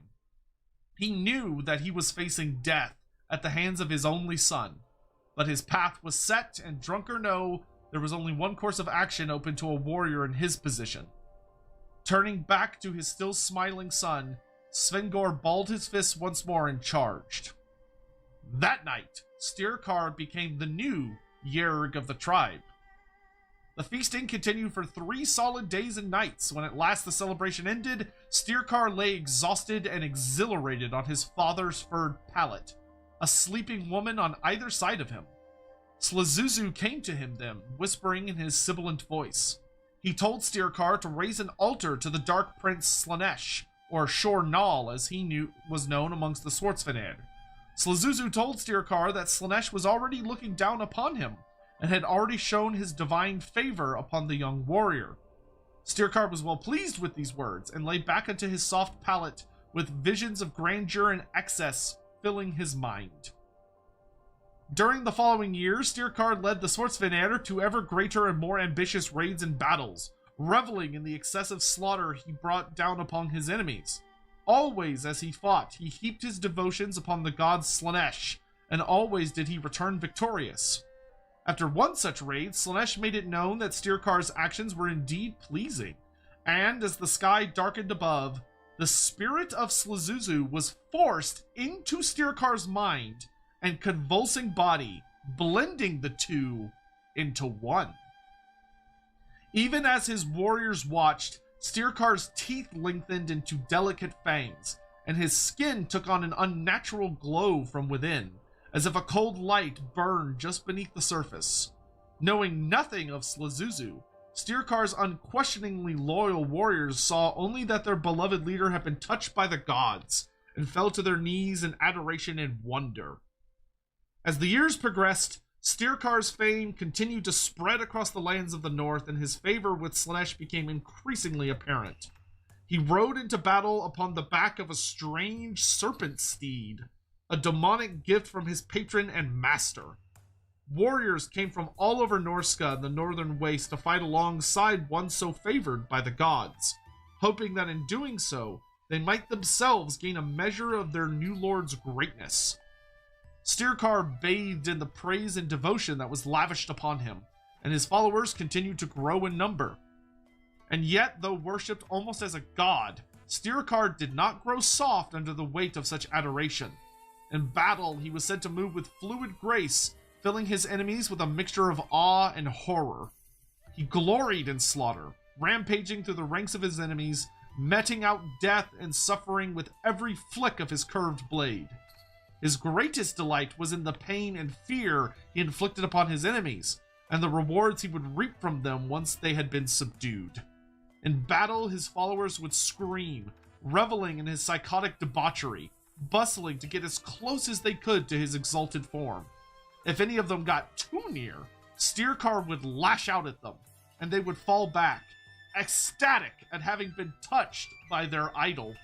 He knew that he was facing death at the hands of his only son, but his path was set, and drunk or no, there was only one course of action open to a warrior in his position. Turning back to his still smiling son, Svengor balled his fists once more and charged. That night, Styrkar became the new Yerg of the tribe. The feasting continued for 3 solid days and nights. When at last the celebration ended, Styrkar lay exhausted and exhilarated on his father's furred pallet, a sleeping woman on either side of him. Slazuzu came to him then, whispering in his sibilant voice. He told Styrkar to raise an altar to the Dark Prince Slanesh, or Shor Nal as he was known amongst the Swartzvanir. Slazuzu told Styrkar that Slanesh was already looking down upon him, and had already shown his divine favor upon the young warrior. Styrkar was well pleased with these words, and lay back unto his soft pallet, with visions of grandeur and excess filling his mind. During the following years, Styrkar led the Swartzvanir to ever greater and more ambitious raids and battles, reveling in the excessive slaughter he brought down upon his enemies. Always as he fought, he heaped his devotions upon the god Slanesh, and always did he return victorious. After one such raid, Slanesh made it known that Styrkar's actions were indeed pleasing, and as the sky darkened above, the spirit of Slazuzu was forced into Styrkar's mind and convulsing body, blending the two into one. Even as his warriors watched, Styrkar's teeth lengthened into delicate fangs, and his skin took on an unnatural glow from within, as if a cold light burned just beneath the surface. Knowing nothing of Slazuzu, Styrkar's unquestioningly loyal warriors saw only that their beloved leader had been touched by the gods, and fell to their knees in adoration and wonder. As the years progressed, Styrkar's fame continued to spread across the lands of the north, and his favor with Slanesh became increasingly apparent. He rode into battle upon the back of a strange serpent steed, a demonic gift from his patron and master. Warriors came from all over Norska and the northern waste to fight alongside one so favored by the gods, hoping that in doing so, they might themselves gain a measure of their new lord's greatness. Styrkar bathed in the praise and devotion that was lavished upon him, and his followers continued to grow in number. And yet, though worshipped almost as a god, Styrkar did not grow soft under the weight of such adoration. In battle, he was said to move with fluid grace, filling his enemies with a mixture of awe and horror. He gloried in slaughter, rampaging through the ranks of his enemies, meting out death and suffering with every flick of his curved blade. His greatest delight was in the pain and fear he inflicted upon his enemies, and the rewards he would reap from them once they had been subdued. In battle, his followers would scream, reveling in his psychotic debauchery, bustling to get as close as they could to his exalted form. If any of them got too near, Styrkar would lash out at them, and they would fall back, ecstatic at having been touched by their idol.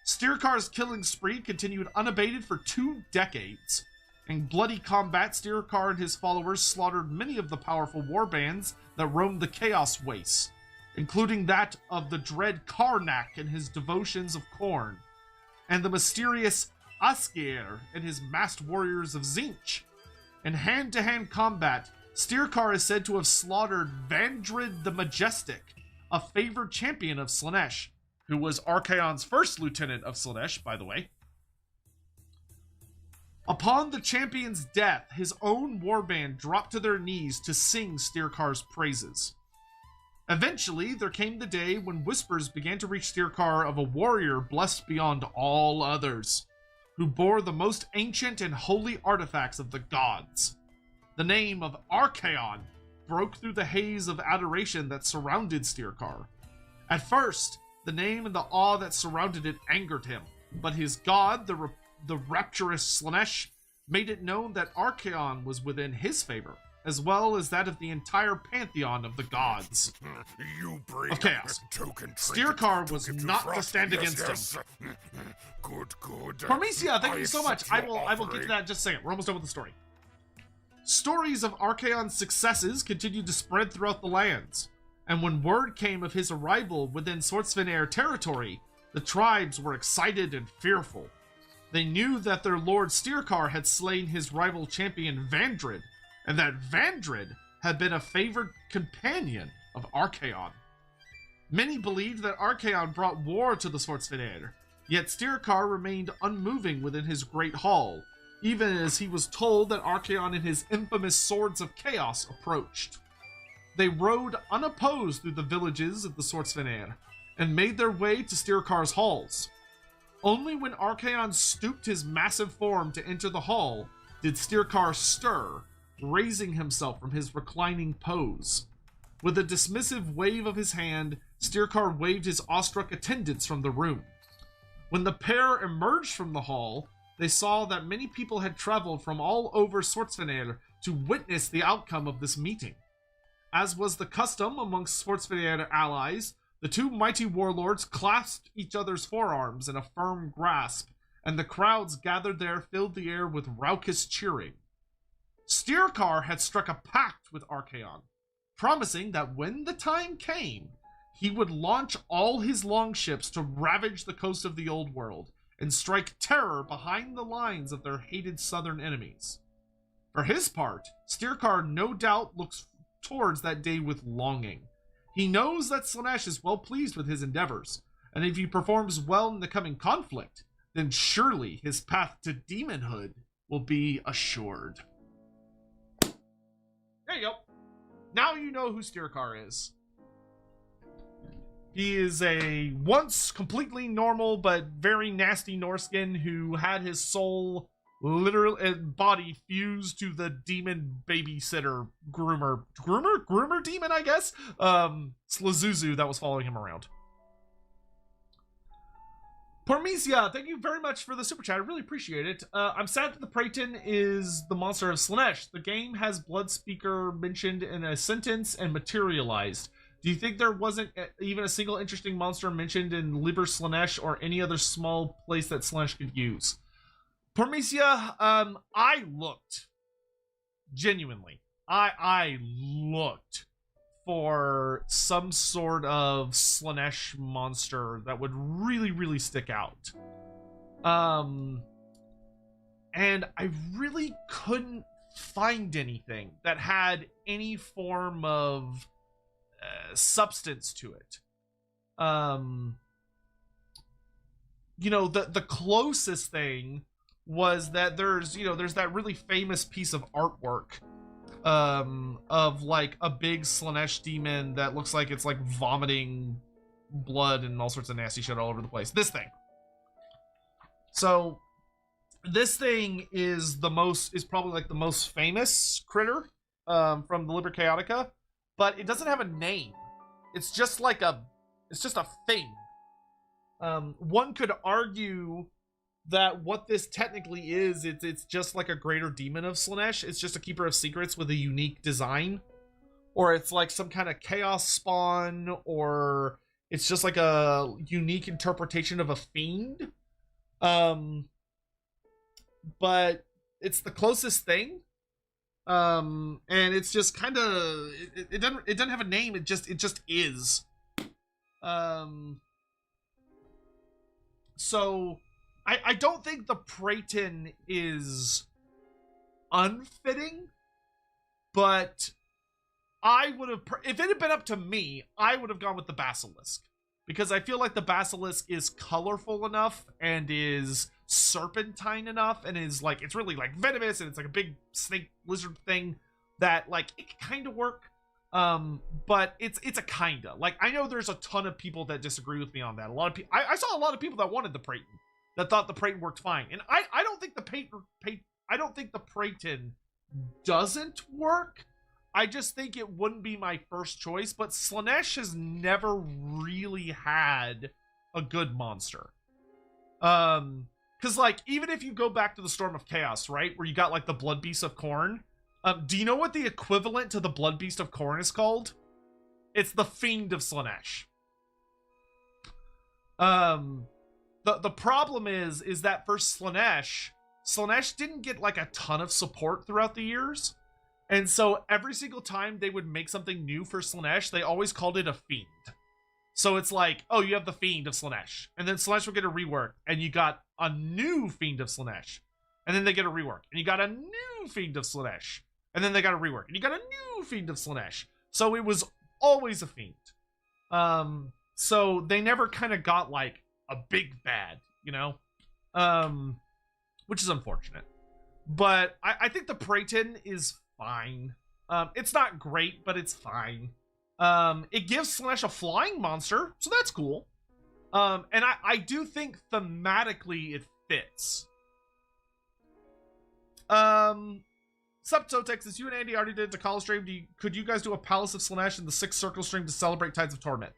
Styrkar's killing spree continued unabated for 2 decades. In bloody combat, Styrkar and his followers slaughtered many of the powerful warbands that roamed the Chaos Wastes, including that of the dread Karnak and his devotions of Khorne, and the mysterious Askir and his masked warriors of Zinch. In hand-to-hand combat, Styrkar is said to have slaughtered Vandrid the Majestic, a favored champion of Slanesh, who was Archaon's first lieutenant of Slanesh, by the way. Upon the champion's death, his own warband dropped to their knees to sing Styrkar's praises. Eventually, there came the day when whispers began to reach Styrkar of a warrior blessed beyond all others, who bore the most ancient and holy artifacts of the gods. The name of Archaon broke through the haze of adoration that surrounded Styrkar. At first, the name and the awe that surrounded it angered him, but his god, the rapturous Slanesh, made it known that Archaon was within his favor, as well as that of the entire pantheon of the gods. You bring of Chaos. Styrkar was not to stand against him. Good. Parmesia, thank you so much. I will get to that in just a second. We're almost done with the story. Stories of Archaon's successes continued to spread throughout the lands, and when word came of his arrival within Swordsvenaer territory, the tribes were excited and fearful. They knew that their lord Steerkar had slain his rival champion Vandred, and that Vandred had been a favored companion of Archaon. Many believed that Archaon brought war to the Swordsvenaer, yet Steerkar remained unmoving within his great hall, even as he was told that Archaon and his infamous Swords of Chaos approached. They rode unopposed through the villages of the Swordsvenaer, and made their way to Steerkar's halls. Only when Archaon stooped his massive form to enter the hall did Steerkar stir, raising himself from his reclining pose. With a dismissive wave of his hand, Steerkar waved his awestruck attendants from the room. When the pair emerged from the hall, they saw that many people had traveled from all over Swordsvenaer to witness the outcome of this meeting. As was the custom amongst Swordsvenaer allies, the two mighty warlords clasped each other's forearms in a firm grasp, and the crowds gathered there filled the air with raucous cheering. Steerkar had struck a pact with Archaon, promising that when the time came, he would launch all his longships to ravage the coast of the Old World and strike terror behind the lines of their hated southern enemies. For his part, Steerkar no doubt looks towards that day with longing. He knows that Slaanesh is well pleased with his endeavors, and if he performs well in the coming conflict, then surely his path to demonhood will be assured. There you go. Now you know who Steerkar is. He is a once completely normal but very nasty Norskin who had his soul literally body fused to the demon babysitter groomer demon, I guess, Slazuzu that was following him around. Pormesia, thank you very much for the super chat. I really appreciate it. I'm sad that the Praeton is the monster of Slaanesh. The game has Bloodspeaker mentioned in a sentence and materialized. Do you think there wasn't even a single interesting monster mentioned in Liber Slaanesh or any other small place that Slaanesh could use? Pormesia, I looked. Genuinely. I looked for some sort of Slaanesh monster that would really, really stick out. And I really couldn't find anything that had any form of substance to it. You know, the closest thing was that there's that really famous piece of artwork of like a big Slaanesh demon that looks like it's like vomiting blood and all sorts of nasty shit all over the place. This thing. So this thing is probably like the most famous critter from the Liber Chaotica, but it doesn't have a name. It's just a thing. One could argue that what this technically is, it's just like a greater demon of Slaanesh. It's just a keeper of secrets with a unique design, or it's like some kind of chaos spawn, or it's just like a unique interpretation of a fiend. But it's the closest thing. And it's just kind of it doesn't have a name. It just is. So I don't think the Praeton is unfitting, but I would have, if it had been up to me, I would have gone with the Basilisk, because I feel like the Basilisk is colorful enough and is serpentine enough and is like, it's really like venomous and it's like a big snake lizard thing that like it can kind of work. But it's a kinda, like, I know there's a ton of people that disagree with me on that. A lot of people, I saw a lot of people that wanted the Praeton, that thought the Praeton worked fine, and I don't think the Praeton doesn't work. I just think it wouldn't be my first choice. But Slaanesh has never really had a good monster. Because like, even if you go back to the Storm of Chaos, right, where you got like the Blood Beast of Khorne, do you know what the equivalent to the Blood Beast of Khorne is called? It's the Fiend of Slaanesh. The problem is that for Slaanesh didn't get like a ton of support throughout the years. And so every single time they would make something new for Slaanesh, they always called it a Fiend. So it's like, oh, you have the Fiend of Slaanesh. And then Slaanesh would get a rework, and you got a new Fiend of Slaanesh. And then they get a rework, and you got a new Fiend of Slaanesh. And then they got a rework, and you got a new Fiend of Slaanesh. So it was always a Fiend. So they never kind of got, like, a big bad, you know? Which is unfortunate. But I think the Praeton is fine. It's not great, but it's fine. It gives Slaanesh a flying monster, so that's cool. And I do think thematically it fits. Sup, Texas, you and Andy already did the call stream. Could you guys do a Palace of Slaanesh in the 6 Circle stream to celebrate Tides of Torment?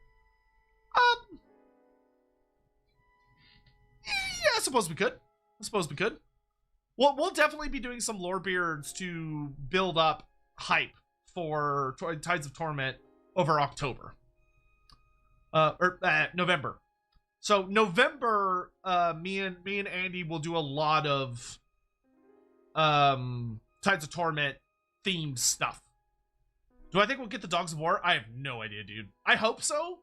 Yeah, I suppose we could. Well, we'll definitely be doing some lore beards to build up hype for Tides of Torment over October. November. So November, me and Andy will do a lot of Tides of Torment themed stuff. Do I think we'll get the Dogs of War? I have no idea, dude. I hope so,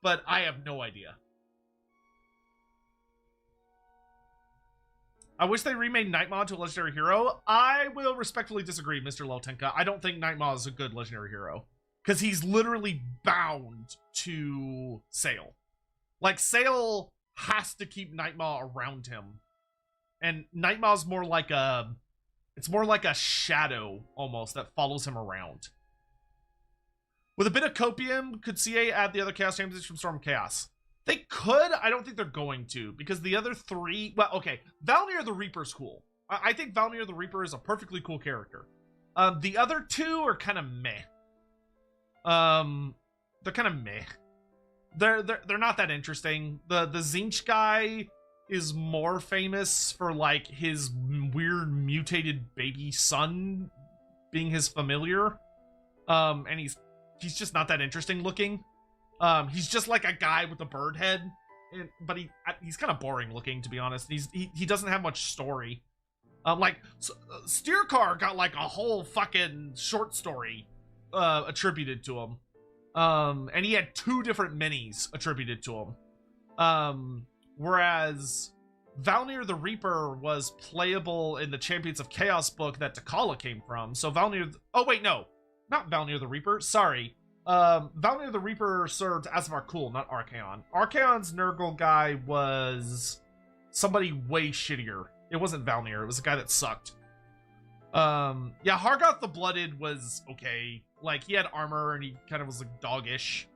but I have no idea. I wish they remade Nightmaw to a legendary hero. I will respectfully disagree, Mr. Lotenka. I don't think Nightmaw is a good legendary hero. Because he's literally bound to Sail. Like, Sail has to keep Nightmaw around him. And Nightmaw's more like a... It's more like a shadow, almost, that follows him around. With a bit of copium, could CA add the other Chaos Champions from Storm Chaos? They could. I don't think they're going to, because the other 3... Well, okay. Valnir the Reaper's cool. I think Valnir the Reaper is a perfectly cool character. The other 2 are kind of meh. They're kind of meh. They're not that interesting. The Zinch guy is more famous for, like, his weird mutated baby son being his familiar. And he's just not that interesting looking. He's just like a guy with a bird head, but he's kind of boring looking, to be honest. He doesn't have much story. Steercar got like a whole fucking short story attributed to him. And he had 2 different minis attributed to him. Whereas Valnir the Reaper was playable in the Champions of Chaos book that T'Challa came from. So Valnir... Oh, wait, no. Not Valnir the Reaper. Sorry. Valnir the Reaper served Asvar Kul, not Archaon. Archaon's Nurgle guy was somebody way shittier. It wasn't Valnir. It was a guy that sucked. Yeah, Hargoth the Blooded was okay. Like, he had armor and he kind of was like doggish.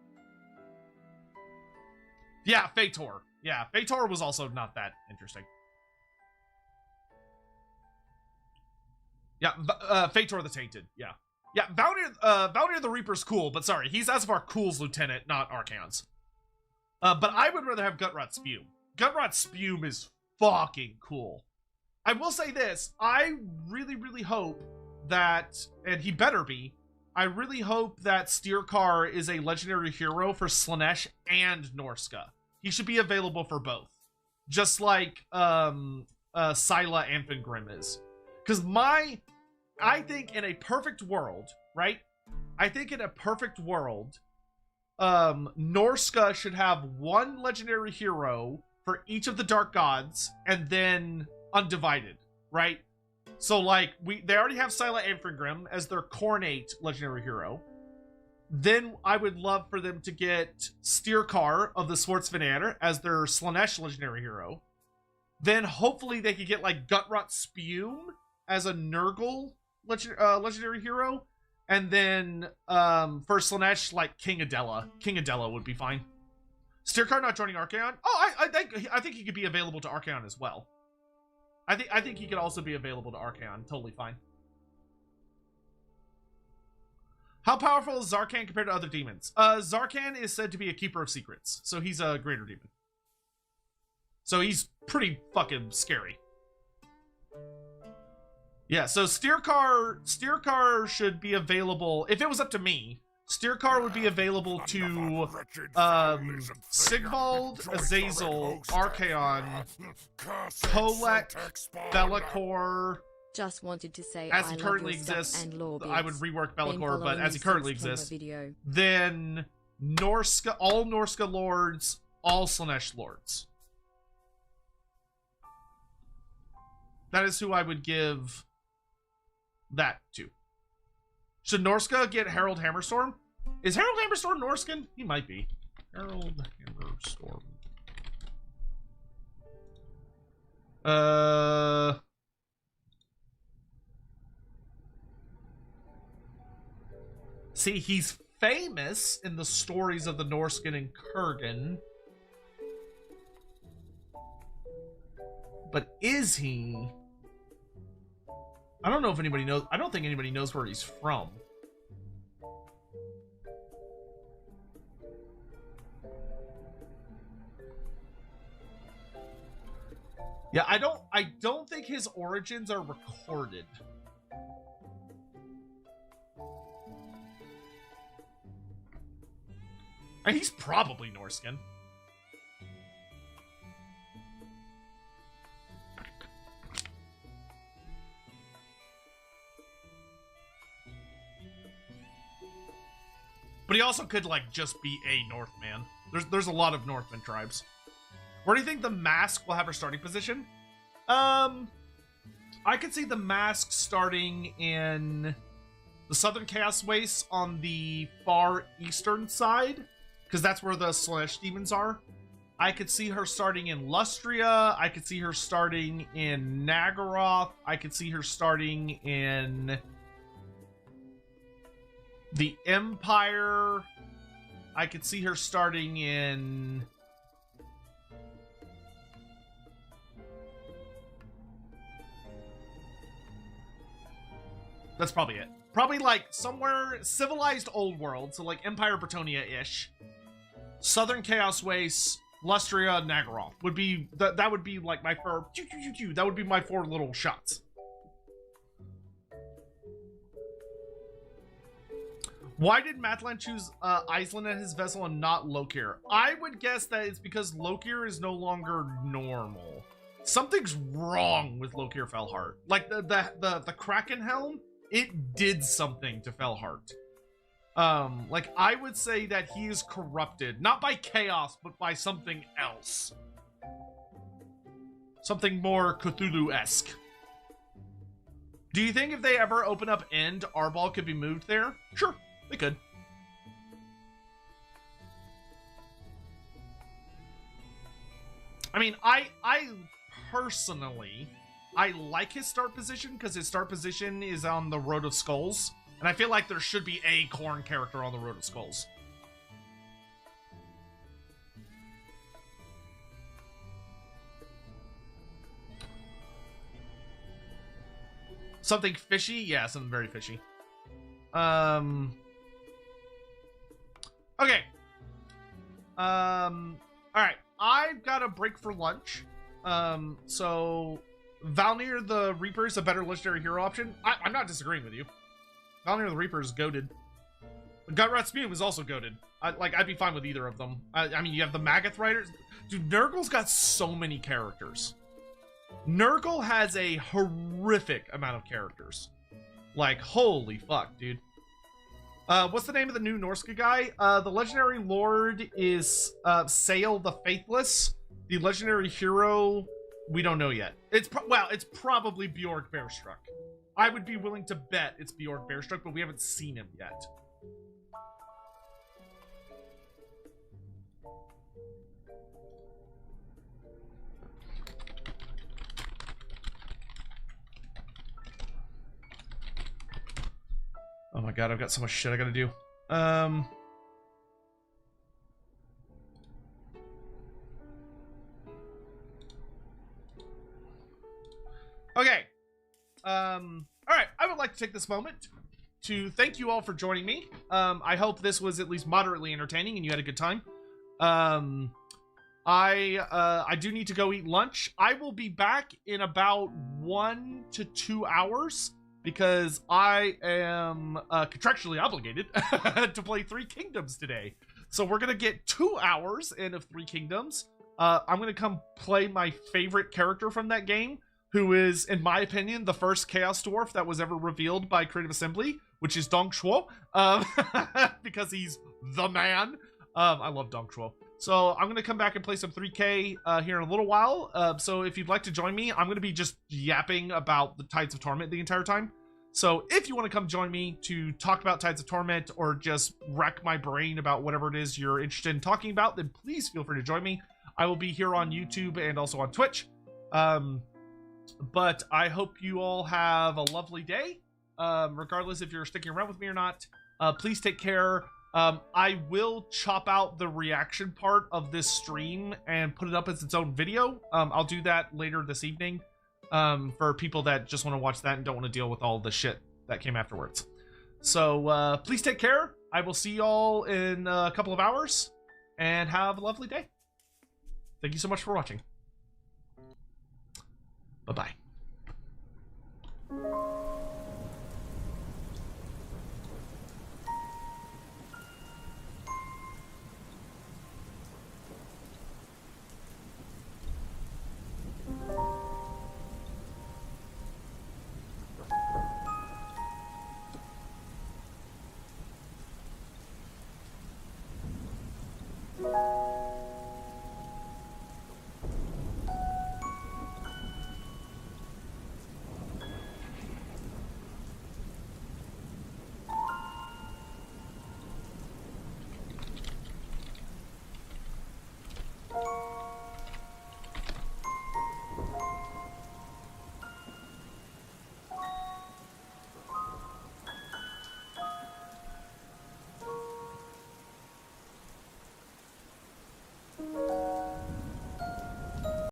Yeah, Fator. Yeah, Fator was also not that interesting. Yeah, Fator the Tainted. Yeah. Yeah, Valnir the Reaper's cool, but sorry, he's Asvar Kul's lieutenant, not Archaon's. But I would rather have Gutrot Spume. Gutrot Spume is fucking cool. I will say this, I really, really hope that, and he better be, I really hope that Steercar is a legendary hero for Slaanesh and Norska. He should be available for both. Just like Scylla Anfengrim is. Because I think in a perfect world, right? I think in a perfect world, Norska should have 1 legendary hero for each of the Dark Gods, and then Undivided, right? So, like, they already have Scylla Anfengrim as their Cornate legendary hero. Then I would love for them to get Steercar of the Swartzvananer as their Slaanesh legendary hero. Then hopefully they could get, like, Gutrot Spume as a Nurgle legendary hero. And then for Slaanesh, like, King Adela. King Adela would be fine. Steercar not joining Archaon? Oh, I think he could be available to Archaon as well. I think he could also be available to Archaon. Totally fine. How powerful is Zarkan compared to other demons? Zarkan is said to be a keeper of secrets, so he's a greater demon. So he's pretty fucking scary. Yeah, so Steercar should be available. If it was up to me, Steercar would be available to Sigvald, Azazel, Archaon, Kolek, Be'lakor, Just wanted to say as I he love currently your stuff exists, and lore I would bits. rework Been Be'lakor, but following as he you currently since Prima exists, video. then Norska, all Norska lords, all Slaanesh lords. That is who I would give that to. Should Norska get Harold Hammerstorm? Is Harold Hammerstorm Norskan? He might be. Harold Hammerstorm. See, he's famous in the stories of the Norskan and Kurgan. But is he? I don't know if anybody knows. I don't think anybody knows where he's from. Yeah, I don't think his origins are recorded. And he's probably Norskan. But he also could, like, just be a Northman. There's a lot of Northman tribes. Where do you think the Mask will have her starting position? I could see the Mask starting in the Southern Chaos Wastes on the far eastern side, because that's where the Slaanesh demons are. I could see her starting in Lustria. I could see her starting in Nagaroth. I could see her starting in the Empire. I could see her starting in... That's probably it. Probably like somewhere civilized old world, so like Empire Bretonia-ish. Southern Chaos Wastes, Lustria, Nagaroth would be that would be like my four. That would be my 4 little shots. Why did Matlan choose Iceland as his vessel and not Lokir? I would guess that it's because Lokir is no longer normal. Something's wrong with Lokir Felheart. Like the Kraken Helm, it did something to Felheart. Like I would say that he is corrupted, not by chaos, but by something else. Something more Cthulhu-esque. Do you think if they ever open up End, Arbol could be moved there? Sure, they could. I mean, I personally, I like his start position because his start position is on the Road of Skulls. And I feel like there should be a Khorne character on the Road of Skulls. Something fishy? Yeah, something very fishy. Okay. Alright. I've got a break for lunch. So Valnir the Reaper is a better legendary hero option. I'm not disagreeing with you. Valnir the Reaper is goated. Gutrot Spume is also goated. I'd be fine with either of them. I mean, you have the Magath Riders. Dude, Nurgle's got so many characters. Nurgle has a horrific amount of characters. Like, holy fuck, dude. What's the name of the new Norska guy? The legendary lord is Sail the Faithless. The legendary hero, we don't know yet. It's probably Bjorg Bearstruck. I would be willing to bet it's Bjorg Bearstruck, but we haven't seen him yet. Oh my god, I've got so much shit I gotta do. Okay. Alright, I would like to take this moment to thank you all for joining me. I hope this was at least moderately entertaining and you had a good time. I do need to go eat lunch. I will be back in about 1 to 2 hours because I am contractually obligated to play 3 Kingdoms today. So we're gonna get 2 hours in of 3 Kingdoms. I'm gonna come play my favorite character from that game, who is, in my opinion, the first Chaos Dwarf that was ever revealed by Creative Assembly, which is Dong Shuo, because he's the man. I love Dong Shuo. So I'm going to come back and play some 3K here in a little while. So if you'd like to join me, I'm going to be just yapping about the Tides of Torment the entire time. So if you want to come join me to talk about Tides of Torment or just wreck my brain about whatever it is you're interested in talking about, then please feel free to join me. I will be here on YouTube and also on Twitch. But I hope you all have a lovely day. Regardless if you're sticking around with me or not. Please take care. I will chop out the reaction part of this stream and put it up as its own video. I'll do that later this evening for people that just want to watch that and don't want to deal with all the shit that came afterwards. So please take care. I will see y'all in a couple of hours and have a lovely day. Thank you so much for watching. Bye-bye.